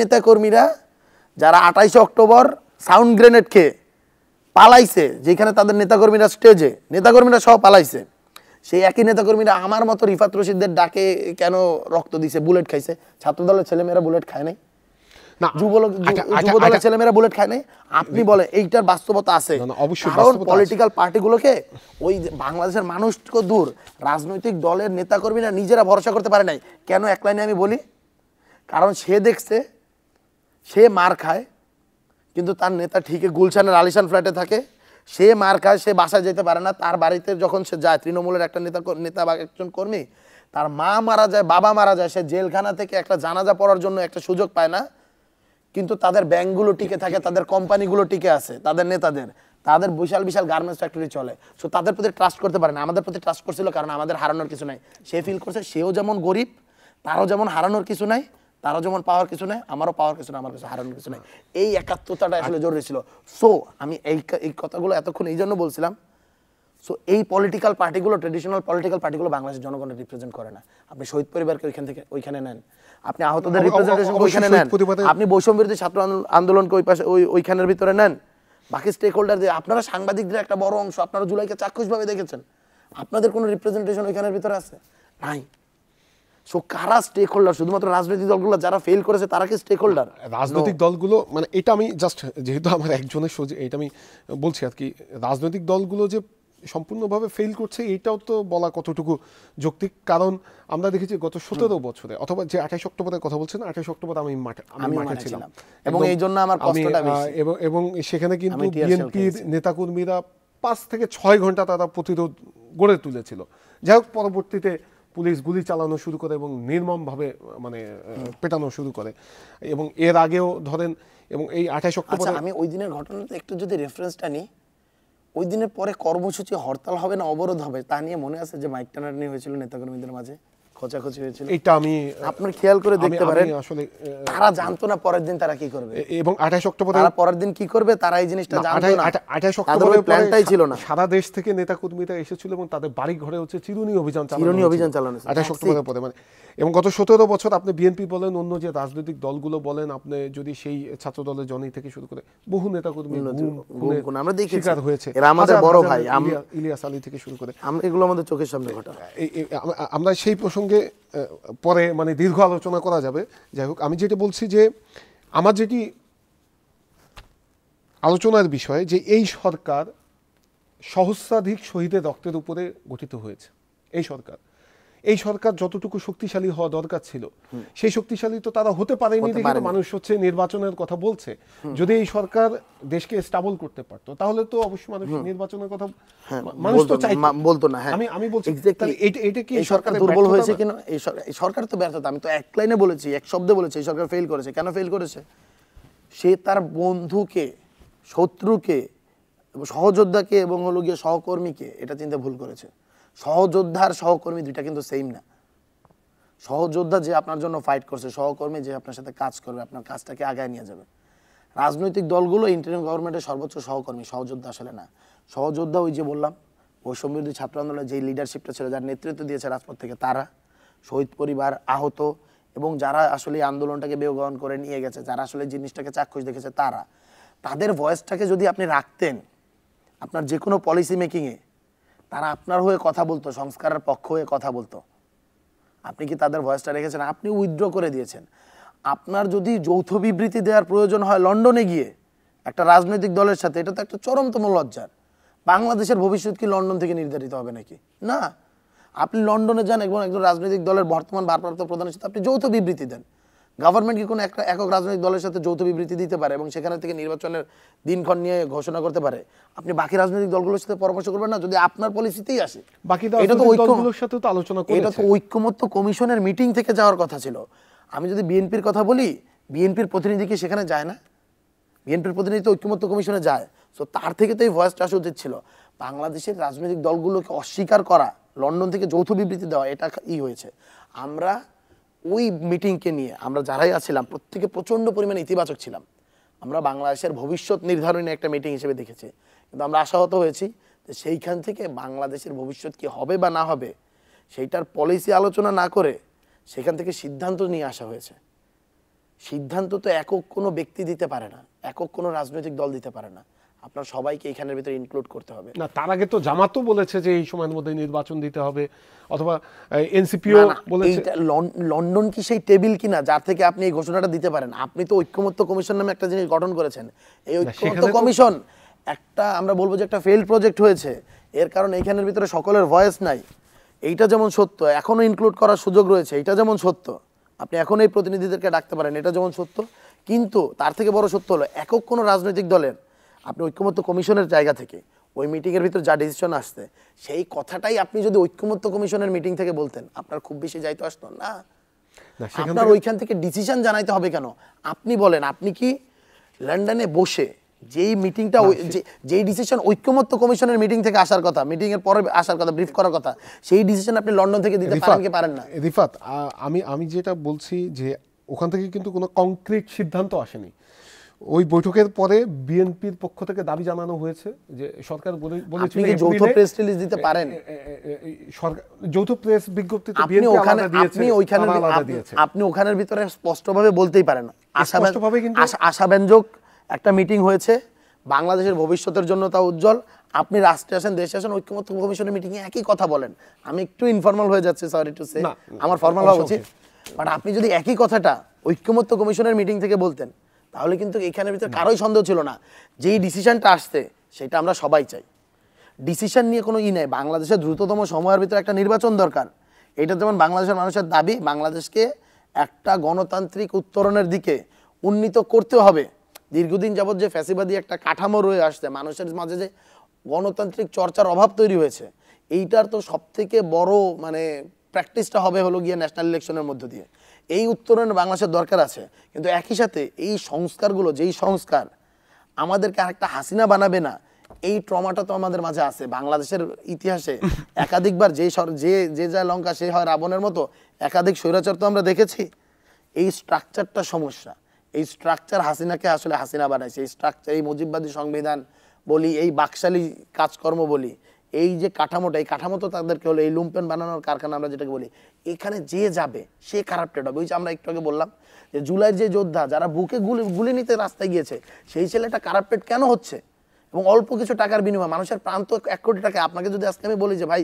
নেতাকর্মীরা যারা 28 অক্টোবর সাউন্ড গ্রেনেড খেয়ে পালাইছে, যেখানে তাদের নেতাকর্মীরা স্টেজে, নেতাকর্মীরা সহ পালাইছে, সেই একই নেতাকর্মীরা আমার মতো রিফাত রশিদদের ডাকে কেন রক্ত দিছে, বুলেট খাইছে? ছাত্রদলের ছেলেমেয়েরা বুলেট খায় নাই? যুবদলের ছেলেমেয়েরা বুলেট খায় নাই? আপনি বলেন এইটার বাস্তবতা আছে? কারণ পলিটিক্যাল পার্টিগুলোকে ওই বাংলাদেশের মানুষ তো দূর, রাজনৈতিক দলের নেতাকর্মীরা নিজেরা ভরসা করতে পারে নাই। কেন? এক লাইনে আমি বলি, কারণ সে দেখছে সে মার খায় কিন্তু তার নেতা ঠিকই গুলশানের আলিশান ফ্ল্যাটে থাকে, সে মার খায়, সে বাসায় যেতে পারে না। তার বাড়িতে যখন সে যায়, তৃণমূলের একটা নেতা বা একজন কর্মী, তার মা মারা যায়, বাবা মারা যায়, সে জেলখানা থেকে একটা জানাজা পড়ার জন্য একটা সুযোগ পায় না, কিন্তু তাদের ব্যাংকগুলো টিকে থাকে, তাদের কোম্পানিগুলো টিকে আছে, তাদের নেতাদের, তাদের বিশাল বিশাল গার্মেন্টস ফ্যাক্টরি চলে। সো তাদের প্রতি ট্রাস্ট করতে পারে না। আমাদের প্রতি ট্রাস্ট করছিল কারণ আমাদের হারানোর কিছু নাই। সে ফিল করছে সেও যেমন গরিব, তারও যেমন হারানোর কিছু নাই, তারও যেমন পাওয়ার কিছু নাই, আমারও পাওয়ার কিছু নাই, আমার কাছে হারানোর কিছু নাই। এই একাত্মতাটা আসলে জরুরি ছিল। সো আমি এই কথাগুলো এতক্ষণ এই জন্য বলছিলাম, সো এই পলিটিক্যাল পার্টিগুলো, ট্রেডিশনাল পলিটিক্যাল পার্টিগুলো বাংলাদেশের জনগণের রিপ্রেজেন্ট করে না। আপনি শহীদ পরিবারকে ওইখানে নেন, আপনি আহতদের রিপ্রেজেন্টেশন ওইখানে নেন, আপনি বৈষম্য বিরোধী ছাত্র আন্দোলনকে ওইখানের ভিতরে নেন, বাকি স্টেক হোল্ডার দিয়ে। আপনারা সাংবাদিকদের একটা বড় অংশ, আপনারা জুলাইকে চাক্ষুষভাবে দেখেছেন, আপনাদের কোনো রিপ্রেজেন্টেশন ওইখানের ভিতরে আছে? নাই। সো কারা স্টেক হোল্ডার? শুধুমাত্র রাজনৈতিক দলগুলো যারা ফেল করেছে তারা কি স্টেক হোল্ডার? রাজনৈতিক দলগুলো, মানে এটা আমি জাস্ট, যেহেতু আমার একজনের সোজা এটা আমি বলছি আর কি, রাজনৈতিক দলগুলো যে সম্পূর্ণভাবে ফেল করছে এটাও তো বলা কতটুকু যৌক্তিক। কারণ আমরা দেখেছি গত 17 বছরে, অথবা যে 28 অক্টোবরের কথা বলছেন, 28 অক্টোবর আমি মাঠে ছিলাম এবং এই জন্য আমার কষ্টটা বেশি। এবং সেখানে কিন্তু বিএনপির নেতাকর্মীরা 5 থেকে 6 ঘন্টা তারা প্রতিরোধ গড়ে তুলেছিল। যাই হোক, পরবর্তীতে পুলিশ গুলি চালানো শুরু করে এবং নির্মমভাবে মানে পেটানো শুরু করে। এবং এর আগেও ধরেন, এবং এই 28 অক্টোবর, আমি ওই দিনের ঘটনাতে একটু যদি রেফারেন্সটা নিই, ওই দিনের পরে কর্মসূচি হরতাল হবে না অবরোধ হবে তা নিয়ে মনে আছে যে মাইক টানাটানি হয়েছিল নেতাকর্মীদের মাঝে, খোঁচাখুচি হয়েছিল। এটা আমি আপনার খেয়াল করে দেখতে পারেন, আসলে তারা জানতো না পরের দিন তারা কি করবে। এবং 28 অক্টোবর তারা পরের দিন কি করবে তারা এই জিনিসটা জানতো না। 28 অক্টোবরের প্ল্যানটাই ছিল না। সারা দেশ থেকে নেতাকর্মীরা এসেছিল এবং তাদের বাড়ি ঘরে হচ্ছে চিরুনি অভিযান চালানো। 28 অক্টোবরের পরে, মানে এবং গত 17 বছর আপনি বিএনপি বলেন, অন্য যে রাজনৈতিক দলগুলো বলেন, আপনি যদি সেই ছাত্র দলের জনি থেকে শুরু করে বহু নেতাকর্মী আমরা দেখি শিকার হয়েছে। এরা আমাদের বড় ভাই ইলিয়াস আলী থেকে শুরু করে, আমরা এগুলো আমাদের চোখের সামনে ঘটা। আমরা সেই প্রসঙ্গে পরে মানে দীর্ঘ আলোচনা করা যাবে। যাই হোক, আমি যেটা বলছি যে আমার যেটি আলোচনার বিষয়, যে এই সরকার সহস্রাধিক শহীদের রক্তের উপরে গঠিত হয়েছে। এই সরকার যতটুকু শক্তিশালী হওয়া দরকার ছিল সেই শক্তিশালী তো তারা হতে পারেনি, দেখে তো মানুষ হচ্ছে নির্বাচনের কথা বলছে। যদি এই সরকার দেশকে স্টেবল করতে পারতো তাহলে তো অবশ্যই মানুষ নির্বাচনের কথা মানুষ তো চাইতো, বলতো না। হ্যাঁ, আমি বলছি এটা কি এই সরকার দুর্বল হয়েছে কিনা? এই সরকার তো ব্যর্থতা। আমি তো এক লাইনে বলেছি, এক শব্দে বলেছি, এই সরকার ফেল করেছে। কেন ফেল করেছে? সে তার বন্ধুকে, শত্রুকে, সহযোদ্ধাকে এবং হলো গিয়ে সহকর্মীকে এটা চিন্তা ভুল করেছে। সহযোদ্ধার সহকর্মী দুইটা কিন্তু সেম না। সহযোদ্ধা যে আপনার জন্য ফাইট করছে, সহকর্মী যে আপনার সাথে কাজ করবে, আপনার কাজটাকে আগায় নিয়ে যাবে। রাজনৈতিক দলগুলো ইন্টারিম গভর্নমেন্টের সর্বোচ্চ সহকর্মী, সহযোদ্ধা আসলে না। সহযোদ্ধা ওই যে বললাম, বৈষম্য বিরোধী ছাত্র আন্দোলনের যে লিডারশিপটা ছিল, যার নেতৃত্ব দিয়েছে রাজপথ থেকে, তারা, শহীদ পরিবার, আহত এবং যারা আসলে আন্দোলনটাকে বেগবান করে নিয়ে গেছে, যারা আসলে জিনিসটাকে চাক্ষুষ দেখেছে, তারা, তাদের ভয়েসটাকে যদি আপনি রাখতেন আপনার যে কোনো পলিসি মেকিংয়ে, তারা আপনার হয়ে কথা বলতো, সংস্কারের পক্ষ হয়ে কথা বলতো। আপনি কি তাদের ভয়েসটা রেখেছেন? আপনি উইথড্র করে দিয়েছেন। আপনার যদি যৌথ বিবৃতি দেওয়ার প্রয়োজন হয় লন্ডনে গিয়ে একটা রাজনৈতিক দলের সাথে, এটা তো একটা চরমতম লজ্জার। বাংলাদেশের ভবিষ্যৎ কি লন্ডন থেকে নির্ধারিত হবে নাকি? না, আপনি লন্ডনে যান এবং একজন রাজনৈতিক দলের বর্তমান ভারপ্রাপ্ত প্রধানের সাথে আপনি যৌথ বিবৃতি দেন। গভর্নমেন্ট কি কোনো একটা একক রাজনৈতিক দলের সাথে যৌথ বিবৃতি দিতে পারে এবং সেখানে থেকে নির্বাচনের দিনক্ষণ নিয়ে ঘোষণা করতে পারে? আপনি বাকি রাজনৈতিক দলগুলোর সাথে পরামর্শ করবেন না যদি আপনার পলিসিতেই আসে? এটা তো ঐক্যমত্য কমিশনের মিটিং থেকে যাওয়ার কথা ছিল। আমি যদি বিএনপির কথা বলি, বিএনপির প্রতিনিধি কি সেখানে যায় না? বিএনপির প্রতিনিধি তো ঐক্যমত্য কমিশনে যায়। সো তার থেকে তো এই ভয়েসটা আসা উচিত ছিল। বাংলাদেশের রাজনৈতিক দলগুলোকে অস্বীকার করা, লন্ডন থেকে যৌথ বিবৃতি দেওয়া, এটা হয়েছে। আমরা ওই মিটিংকে নিয়ে আমরা যারাই আছিলাম প্রত্যেকে প্রচণ্ড পরিমাণে ইতিবাচক ছিলাম। আমরা বাংলাদেশের ভবিষ্যৎ নির্ধারণী একটা মিটিং হিসেবে দেখেছি, কিন্তু আমরা আশাহত হয়েছি যে সেইখান থেকে বাংলাদেশের ভবিষ্যৎ কি হবে বা না হবে সেইটার পলিসি আলোচনা না করে সেখান থেকে সিদ্ধান্ত নিয়ে আসা হয়েছে। সিদ্ধান্ত তো একক কোনো ব্যক্তি দিতে পারে না, একক কোনো রাজনৈতিক দল দিতে পারে না। আপনার সবাইকে এখানের ভিতরে ইনক্লুড করতে হবে। না, তার আগে তো জামাতও বলেছে যে এই সময়ের মধ্যে নির্বাচন দিতে হবে, অথবা এনসিপিও বলেছে। লন্ডন কি সেই টেবিল কিনা যার থেকে আপনি এই ঘোষণাটা দিতে পারেন? আপনি তো ঐক্যমত্য কমিশন নামে একটা জিনিস গঠন করেছেন। এই ঐক্যমত্য কমিশন একটা, আমরা বলবো যে একটা ফেইল্ড প্রজেক্ট হয়েছে, এর কারণ এইখানের ভিতরে সকলের ভয়েস নাই। এইটা যেমন সত্য, এখনো ইনক্লুড করার সুযোগ রয়েছে, এটা যেমন সত্য। আপনি এখন এই প্রতিনিধিদেরকে ডাকতে পারেন, এটা যেমন সত্য। কিন্তু তার থেকে বড় সত্য হলো, একক কোনো রাজনৈতিক দলের আপনি ঐক্যমত্য কমিশনের জায়গা থেকে ওই মিটিংয়ের ভিতর যা ডিসিশন আসছে, সেই কথাটাই আপনি যদি ঐক্যমত্য কমিশনের মিটিং থেকে বলতেন, আপনার খুব বেশি যাইতে আসতো না। আপনার ওইখান থেকে ডিসিশন জানাইতে হবে কেন? আপনি বলেন, আপনি কি লন্ডনে বসে যেই মিটিংটা, যেই ডিসিশন ঐক্যমত্য কমিশনের মিটিং থেকে আসার কথা, মিটিং এর পরে আসার কথা, ব্রিফ করার কথা, সেই ডিসিশন আপনি লন্ডন থেকে দিতে পারেন কি পারেন না? রিফাত, আমি যেটা বলছি যে ওখান থেকে কিন্তু কোনো কংক্রিট সিদ্ধান্ত আসেনি। ওই বৈঠকের পরে বিএনপির পক্ষ থেকে দাবি জানানো হয়েছে যে সরকার বলেছিল যৌথ প্রেস রিলিজ দিতে পারেন। সরকার যৌথ প্রেস বিজ্ঞপ্তি তো বিএনপি আলাদা দিয়েছে, আপনি ওখানের ভিতরে স্পষ্টভাবে বলতেই পারেন, আশাব্যঞ্জক একটা মিটিং হয়েছে, বাংলাদেশের ভবিষ্যতের জন্য তা উজ্জ্বল। আপনি রাষ্ট্রে আসেন, দেশে আসেন, ঐক্যমত্য কমিশনের মিটিং এ একই কথা বলেন। আমি একটু ইনফর্মাল হয়ে যাচ্ছে, সরি টু সে, আমার ফর্মাল হওয়া উচিত, বাট আপনি যদি একই কথাটা ঐক্যমত্য কমিশনের মিটিং থেকে বলতেন, তাহলে কিন্তু এখানের ভিতরে কারোই সন্দেহ ছিল না যেই ডিসিশনটা আসছে সেটা আমরা সবাই চাই। ডিসিশন নিয়ে কোনো নেই। বাংলাদেশের দ্রুততম সময়ের ভিতরে একটা নির্বাচন দরকার। এটা যেমন বাংলাদেশের মানুষের দাবি, বাংলাদেশকে একটা গণতান্ত্রিক উত্তরণের দিকে উন্নীত করতে হবে। দীর্ঘদিন যাবৎ যে ফ্যাসিবাদী একটা কাঠামো রয়ে আসছে, মানুষের মাঝে যে গণতান্ত্রিক চর্চার অভাব তৈরি হয়েছে, এইটার তো সব থেকে বড় মানে প্র্যাকটিসটা হবে হলো গিয়ে ন্যাশনাল ইলেকশনের মধ্য দিয়ে। এই উত্তরণে বাংলাদেশের দরকার আছে, কিন্তু একই সাথে এই সংস্কারগুলো, যেই সংস্কার আমাদেরকে আরেকটা হাসিনা বানাবে না, এই ট্রমাটা তো আমাদের মাঝে আছে। বাংলাদেশের ইতিহাসে একাধিকবার যে যায় লঙ্কা সে হয় রাবণের মতো একাধিক স্বৈরাচার তো আমরা দেখেছি। এই স্ট্রাকচারটা সমস্যা। এই স্ট্রাকচার হাসিনাকে আসলে হাসিনা বানাইছে। এই স্ট্রাকচার, এই মুজিববাদী সংবিধান বলি, এই বাকশালী কাজকর্ম বলি, এই যে কাঠামোটা, এই কাঠামো তো তাদেরকে হলো এই লুম্পেন বানানোর কারখানা আমরা যেটাকে বলি, এখানে যে যাবে সে কারাপ্টেড হবে। ওই যে আমরা একটু আগে বললাম যে জুলাইয়ের যে যোদ্ধা যারা বুকে গুলি নিতে রাস্তায় গিয়েছে, সেই ছেলেটা কারাপ্টেড কেন হচ্ছে? এবং অল্প কিছু টাকার বিনিময়ে মানুষের প্রাণ তো 1 কোটি টাকা। আপনাকে যদি আজকে আমি বলি যে ভাই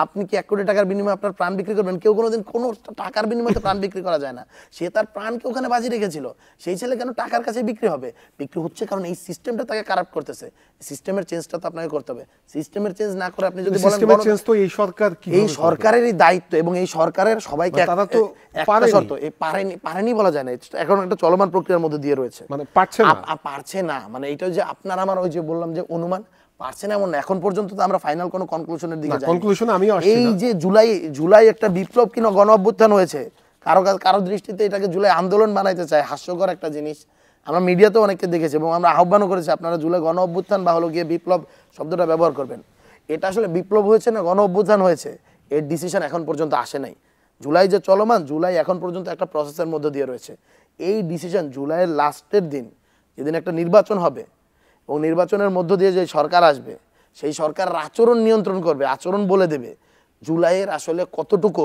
আপনি কি 1 কোটি টাকার বিনিময়ে আপনার প্রাণ বিক্রি করবেন, কেউ কোনোদিন কোনো টাকার বিনিময়ে প্রাণ বিক্রি করা যায় না। সে তার প্রাণকে ওখানে বাজি রেখেছিল, সেই ছেলে কেন টাকার কাছে বিক্রি হবে? বিক্রি হচ্ছে কারণ এই সিস্টেমটা তাকে কারাপ্ট করতেছে। সিস্টেমের চেঞ্জটা তো আপনাকে করতে হবে। সিস্টেমের চেঞ্জ না করে আপনি যদি বলেন সিস্টেমের চেঞ্জ তো এই সরকার, এই সরকারেরই দায়িত্ব, এবং এই সরকারের সবাইকে তারা তো একটা শর্ত, এই পারেনি বলা যায় না, এখন একটা চলমান প্রক্রিয়ার মধ্যে দিয়ে রয়েছে, মানে পারছে না, মানে এটা যে আপনার আমার ওই যে বললাম যে অনুমান পারছে না এমন না। এখন পর্যন্ত তো আমরা ফাইনাল কোনো কনক্লুশনের দিকে যাইনি। এই যে জুলাই একটা বিপ্লব কিনা গণ অভ্যুত্থান হয়েছে, কারো দৃষ্টিতে এটাকে জুলাই আন্দোলন বানাইতে চায়, হাস্যকর একটা জিনিস। আমরা মিডিয়াতেও অনেককে দেখেছি এবং আমরা আহ্বানও করেছি আপনারা জুলাই গণ অভ্যুত্থান বা হলো গিয়ে বিপ্লব শব্দটা ব্যবহার করবেন। এটা আসলে বিপ্লব হয়েছে না গণ অভ্যুত্থান হয়েছে, এর ডিসিশন এখন পর্যন্ত আসে নাই। জুলাই যে চলমান, জুলাই এখন পর্যন্ত একটা প্রসেসের মধ্যে দিয়ে রয়েছে। এই ডিসিশন জুলাইয়ের লাস্টের দিন, যেদিন একটা নির্বাচন হবে এবং নির্বাচনের মধ্য দিয়ে যে সরকার আসবে, সেই সরকারের আচরণ নিয়ন্ত্রণ করবে, আচরণ বলে দেবে জুলাইয়ের আসলে কতটুকু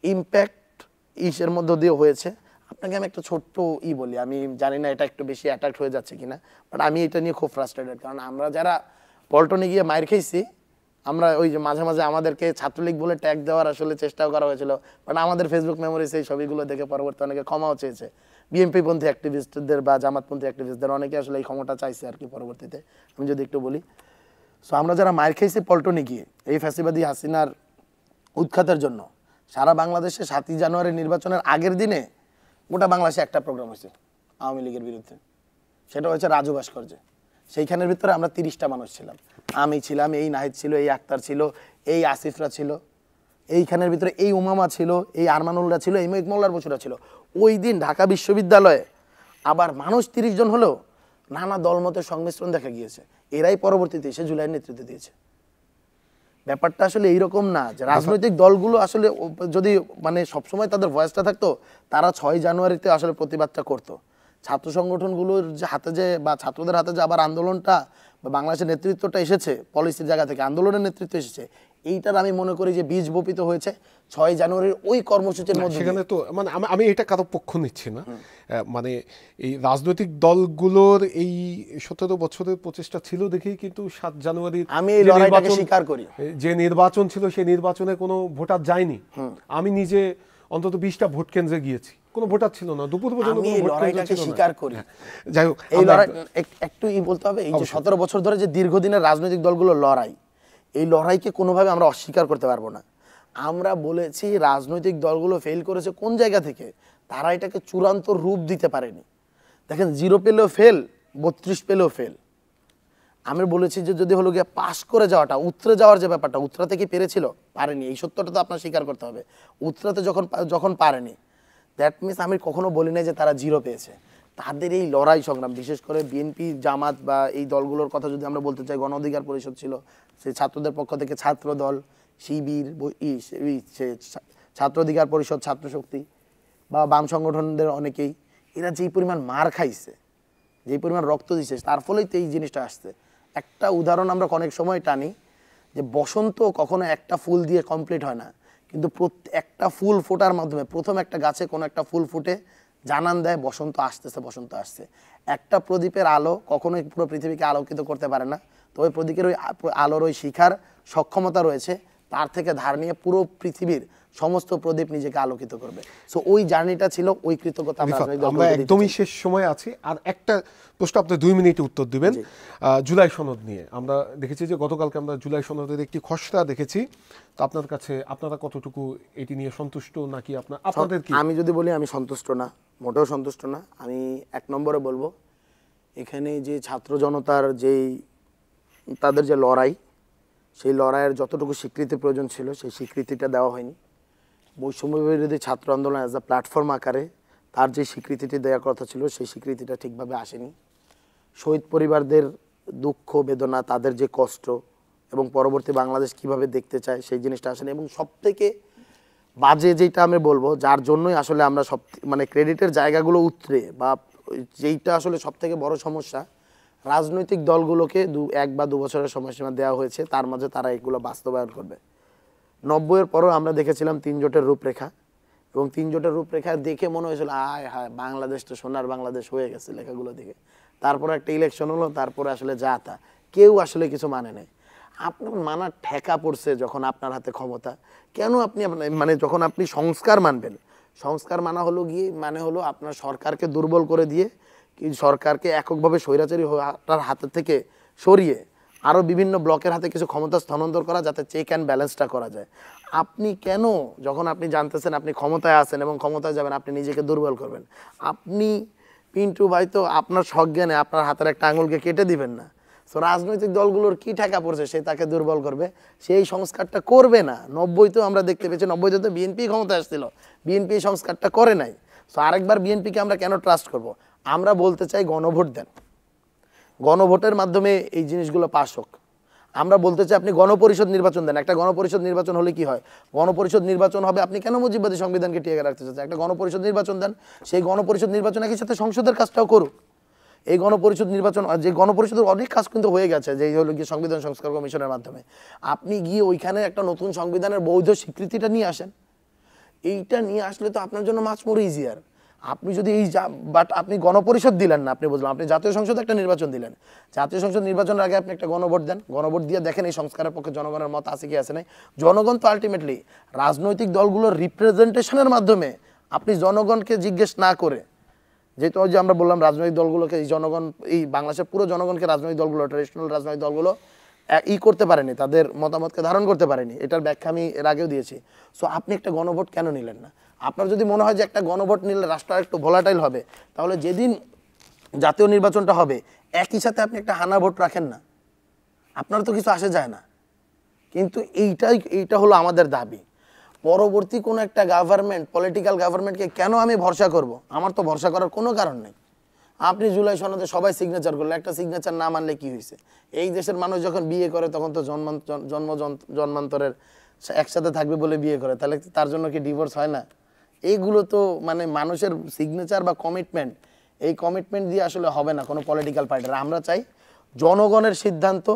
ইম্প্যাক্ট ইসের মধ্য দিয়ে হয়েছে। আপনাকে আমি একটা ছোট্ট বলি, আমি জানি না এটা একটু বেশি অ্যাট্রাক্ট হয়ে যাচ্ছে কিনা, বাট আমি এটা নিয়ে খুব ফ্রাস্ট্রেটেড। কারণ আমরা যারা পল্টনে গিয়ে মাইর খেয়েছি, আমরা ওই যে মাঝে মাঝে আমাদেরকে ছাত্রলীগ বলে ট্যাগ দেওয়ার আসলে চেষ্টাও করা হয়েছিল, বাট আমাদের ফেসবুক মেমোরিজ এই ছবিগুলো দেখে পরবর্তী অনেকে ক্ষমাও চেয়েছে। বিএনপিপন্থী অ্যাক্টিভিস্টদের বা জামাতপন্থী অ্যাক্টিভিস্টদের অনেকে আসলে এই ক্ষমতা চাইছে আর কি পরবর্তীতে, আমি যদি একটু বলি। সো আমরা যারা মাইর খেয়েছি পল্টনে গিয়ে এই ফ্যাসিবাদী হাসিনার উৎখাতের জন্য, সারা বাংলাদেশে 7ই জানুয়ারি নির্বাচনের আগের দিনে গোটা বাংলাদেশে একটা প্রোগ্রাম হয়েছে আওয়ামী লীগের বিরুদ্ধে, সেটা হচ্ছে রাজু ভাস্কর্যে। সেইখানের ভিতরে আমরা 30টা মানুষ ছিলাম, আমি ছিলাম, এই নাহিদ ছিল, এই আক্তার ছিল, এই আসিফরা ছিল, এইখানের ভিতরে এই উমামা ছিল, এই আরমানুল্লাহ ছিল, এই মোল্লার বসুরা ছিল। ওই দিন ঢাকা বিশ্ববিদ্যালয়ে আবার মানুষ 30 জন হলেও নানা দলমতের সংমিশ্রণ দেখা গিয়েছে। এরাই পরবর্তীতে এসে জুলাইয়ের নেতৃত্ব দিয়েছে। ব্যাপারটা আসলে এইরকম না যে রাজনৈতিক দলগুলো আসলে যদি মানে সবসময় তাদের ভয়েসটা থাকতো, তারা 6 জানুয়ারিতে আসলে প্রতিবাদটা করতো। ছাত্র সংগঠনগুলোর যে হাতে যে বা ছাত্রদের হাতে যে আবার আন্দোলনটা বা বাংলাদেশের নেতৃত্বটা এসেছে, পলিসির জায়গা থেকে আন্দোলনের নেতৃত্ব এসেছে, এইটার আমি মনে করি যে বীজ বপিত হয়েছে 6 জানুয়ারির ওই কর্মসূচির মধ্যে। সেখানে তো মানে আমি এটা কারো পক্ষ নিচ্ছি না, মানে এই রাজনৈতিক দলগুলোর এই 17 বছরের প্রচেষ্টা ছিল দেখেই কিন্তু 7 জানুয়ারি আমি এই লড়াইটাকে স্বীকার করি। যে নির্বাচন ছিল সেই নির্বাচনে কোনো ভোটার যায়নি। আমি নিজে অন্তত 20টা ভোট কেন্দ্রে গিয়েছি, কোনো ভোটার ছিল না, দুপুর পর্যন্ত আমি এই লড়াইটাকে স্বীকার করি। যাই হোক, এই লড়াই একটু বলতে হবে, এই যে 17 বছর ধরে যে দীর্ঘদিনের রাজনৈতিক দলগুলোর লড়াই, এই লড়াইকে কোনোভাবে আমরা অস্বীকার করতে পারবো না। আমরা বলেছি রাজনৈতিক দলগুলো ফেল করেছে কোন জায়গা থেকে, তারা এটাকে চূড়ান্ত রূপ দিতে পারেনি। দেখেন 0 পেলেও ফেল, 32 পেলেও ফেল। আমি বলেছি যে যদি হলো গিয়ে পাস করে যাওয়াটা, উতরে যাওয়ার যে ব্যাপারটা, উতরাতে কি পেরেছিল? পারেনি। এই সত্যটা তো আপনার স্বীকার করতে হবে। উতরাতে যখন পারেনি, দ্যাট মিনস আমি কখনো বলি নাই যে তারা 0 পেয়েছে। তাদের এই লড়াই সংগ্রাম, বিশেষ করে বিএনপি, জামাত বা এই দলগুলোর কথা যদি আমরা বলতে চাই, গণ অধিকার পরিষদ ছিল, সেই ছাত্রদের পক্ষ থেকে ছাত্র দল, শিবির, ছাত্র অধিকার পরিষদ, ছাত্র শক্তি বা বাম সংগঠনদের অনেকেই, এরা যেই পরিমাণ মার খাইছে, যেই পরিমাণ রক্ত দিচ্ছে, তার ফলেই তো এই জিনিসটা আসছে। একটা উদাহরণ আমরা অনেক সময় টানি যে বসন্ত কখনো একটা ফুল দিয়ে কমপ্লিট হয় না, কিন্তু একটা ফুল ফোটার মাধ্যমে, প্রথম একটা গাছে কোনো একটা ফুল ফুটে জানান দেয় বসন্ত আসতেছে, বসন্ত আসছে। একটা প্রদীপের আলো কখনোই পুরো পৃথিবীকে আলোকিত করতে পারে না, তবে প্রদীপের ওই আলোর ওই শিখার সক্ষমতা রয়েছে, তার থেকে ধার নিয়ে পুরো পৃথিবীর সমস্ত প্রদীপ নিজেকে আলোকিত করবে। সো ওই জার্নিটা ছিল, ওই কৃতজ্ঞতা আমরা একদমই শেষ সময় আছি। আর একটা প্রশ্ন আপনি 2 মিনিটে উত্তর দিবেন। জুলাই সনদ নিয়ে আমরা দেখেছি যে গতকালকে আমরা জুলাই সনদের একটি খসড়া দেখেছি, তো আপনার কাছে আপনারা কতটুকু এটি নিয়ে সন্তুষ্ট, নাকি আপনাদের কি? আমি যদি বলি আমি সন্তুষ্ট না, মোটেও সন্তুষ্ট না। আমি 1 নম্বরে বলবো, এখানে যে ছাত্র জনতার যেই তাদের যে লড়াই, সেই লড়াইয়ের যতটুকু স্বীকৃতি প্রয়োজন ছিল সেই স্বীকৃতিটা দেওয়া হয়নি। বৈষম্য বিরোধী ছাত্র আন্দোলন অ্যাজ আ প্ল্যাটফর্ম আকারে তার যে স্বীকৃতিটি দেওয়ার কথা ছিল সেই স্বীকৃতিটা ঠিকভাবে আসেনি। শহীদ পরিবারদের দুঃখ বেদনা, তাদের যে কষ্ট এবং পরবর্তী বাংলাদেশ কিভাবে দেখতে চায় সেই জিনিসটা আসেনি। এবং সবথেকে বাজে যেটা আমি বলবো, যার জন্যই আসলে আমরা মানে ক্রেডিটের জায়গাগুলো উতরে, বা যেইটা আসলে সবথেকে বড় সমস্যা, রাজনৈতিক দলগুলোকে 1 বা 2 বছরের সময়সীমা দেওয়া হয়েছে, তার মাঝে তারা এগুলো বাস্তবায়ন করবে। 90-এর পরও আমরা দেখেছিলাম 3 জোটের রূপরেখা, এবং 3 জোটের রূপরেখা দেখে মনে হয়েছিল আয় হায় বাংলাদেশ তো সোনার বাংলাদেশ হয়ে গেছে লেখাগুলো দেখে। তারপরে একটা ইলেকশন হলো, তারপরে আসলে যা তা, কেউ আসলে কিছু মানে নেই। আপনার মানার ঠেকা পড়ছে যখন আপনার হাতে ক্ষমতা। কেন আপনি মানে যখন আপনি সংস্কার মানবেন, সংস্কার মানা হলো গিয়ে মানে হলো আপনার সরকারকে দুর্বল করে দিয়ে, কি সরকারকে এককভাবে স্বৈরাচারী আপনার হাতের থেকে সরিয়ে আরও বিভিন্ন ব্লকের হাতে কিছু ক্ষমতা স্থানান্তর করা, যাতে চেক অ্যান্ড ব্যালেন্সটা করা যায়। আপনি কেন যখন আপনি জানতেছেন আপনি ক্ষমতায় আছেন এবং ক্ষমতায় যাবেন, আপনি নিজেকে দুর্বল করবেন? আপনি পিন্টু ভাই তো আপনার সজ্ঞানে আপনার হাতের একটা আঙুলকে কেটে দিবেন না। সো রাজনৈতিক দলগুলোর কি ঠেকা পড়ছে, সে তাকে দুর্বল করবে, সেই সংস্কারটা করবে না। 90-তেও আমরা দেখতে পেয়েছি, 90-তে তো বিএনপি ক্ষমতায় আসছিল, বিএনপি সংস্কারটা করে নাই। সো আরেকবার বিএনপিকে আমরা কেন ট্রাস্ট করব? আমরা বলতে চাই গণভোট দেন, গণভোটের মাধ্যমে এই জিনিসগুলো পাস হোক। আমরা বলতে চাই আপনি গণপরিষদ নির্বাচন দেন। একটা গণপরিষদ নির্বাচন হলে কি হয়? গণপরিষদ নির্বাচন হবে, আপনি কেন মুজিববাদী সংবিধানকে টিকে রাখতে চাচ্ছেন? একটা গণপরিষদ নির্বাচন দেন, সেই গণপরিষদ নির্বাচন একই সাথে সংসদের কাজটাও করুক। এই গণপরিষদ নির্বাচন, যে গণপরিষদের অনেক কাজ কিন্তু হয়ে গেছে, যে হলো গিয়ে সংবিধান সংস্কার কমিশনের মাধ্যমে, আপনি গিয়ে ওইখানে একটা নতুন সংবিধানের বৈধ স্বীকৃতিটা নিয়ে আসেন। এইটা নিয়ে আসলে তো আপনার জন্য মাছ মোর ইজিয়ার। আপনি যদি বাট আপনি গণপরিষদ দিলেন না, আপনি বুঝলাম আপনি জাতীয় সংসদ একটা নির্বাচন দিলেন, জাতীয় সংসদ নির্বাচনের আগে আপনি একটা গণভোট দেন, গণভোট দিয়ে দেখেন এই সংস্কারের পক্ষে জনগণের মত আছে কি আছে নাই। জনগণ তো আলটিমেটলি রাজনৈতিক দলগুলোর রিপ্রেজেন্টেশনের মাধ্যমে, আপনি জনগণকে জিজ্ঞেস না করে, যেহেতু যে আমরা বললাম রাজনৈতিক দলগুলোকে এই জনগণ, এই বাংলাদেশের পুরো জনগণকে রাজনৈতিক দলগুলো, ট্রেডিশনাল রাজনৈতিক দলগুলো করতে পারেনি, তাদের মতামতকে ধারণ করতে পারেনি, এটার ব্যাখ্যা আমি এর আগেও দিয়েছি। সো আপনি একটা গণভোট কেন নিলেন না? আপনার যদি মনে হয় যে একটা গণভোট নিলে রাষ্ট্র একটু ভোলাটাইল হবে, তাহলে যেদিন জাতীয় নির্বাচনটা হবে একই সাথে আপনি একটা হানা ভোট রাখেন না, আপনার তো কিছু আসে যায় না। কিন্তু এইটা হলো আমাদের দাবি। পরবর্তী কোনো একটা গভর্নমেন্ট, পলিটিক্যাল গভর্নমেন্টকে কেন আমি ভরসা করব? আমার তো ভরসা করার কোনো কারণ নেই। আপনি জুলাই সনদে সবাই সিগনেচার করলো, একটা সিগনেচার না মানলে কি হয়েছে? এই দেশের মানুষ যখন বিয়ে করে তখন তো জন্মান্তরের একসাথে থাকবে বলে বিয়ে করে, তাহলে তার জন্য কি ডিভোর্স হয় না? এইগুলো তো মানে মানুষের সিগনেচার বা কমিটমেন্ট, এই কমিটমেন্ট দিয়ে আসলে হবে না কোনো পলিটিক্যাল পার্টির। আমরা চাই জনগণের সিদ্ধান্ত।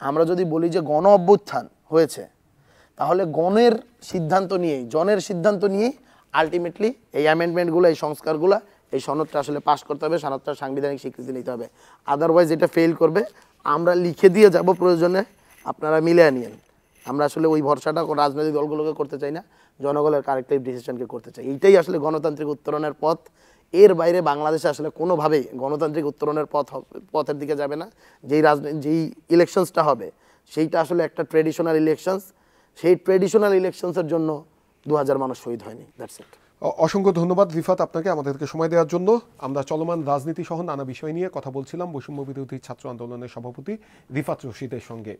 আমরা যদি বলি যে গণ অভ্যুত্থান হয়েছে, তাহলে গণের সিদ্ধান্ত নিয়েই, জনের সিদ্ধান্ত নিয়েই আলটিমেটলি এই অ্যামেন্ডমেন্টগুলো, এই সংস্কারগুলো, এই সনদটা আসলে পাশ করতে হবে, সনদটা সাংবিধানিক স্বীকৃতি নিতে হবে। আদারওয়াইজ এটা ফেল করবে। আমরা লিখে দিয়ে যাব, প্রয়োজনে আপনারা মিলিয়ে নিয়েন। আমরা আসলে ওই ভরসাটা রাজনৈতিক দলগুলোকে করতে চাই না, জনগণের কালেক্টিভ ডিসিশনকে করতে চাই। এইটাই আসলে গণতান্ত্রিক উত্তরণের পথ। এর বাইরে বাংলাদেশে আসলে কোনোভাবেই গণতান্ত্রিক উত্তরণের পথের দিকে যাবে না। যেই ইলেকশনসটা হবে সেইটা আসলে একটা ট্রেডিশনাল ইলেকশনস। সেই ট্রেডিশনাল ইলেকশনসের জন্য 2000 মানুষ শহীদ হয়নি। That's it. অসংখ্য ধন্যবাদ রিফাত আপনাকে আমাদেরকে সময় দেওয়ার জন্য। আমরা চলমান রাজনীতি সহ নানা বিষয় নিয়ে কথা বলছিলাম বৈষম্য বিরোধী ছাত্র আন্দোলনের সভাপতি রিফাত রশিদের সঙ্গে।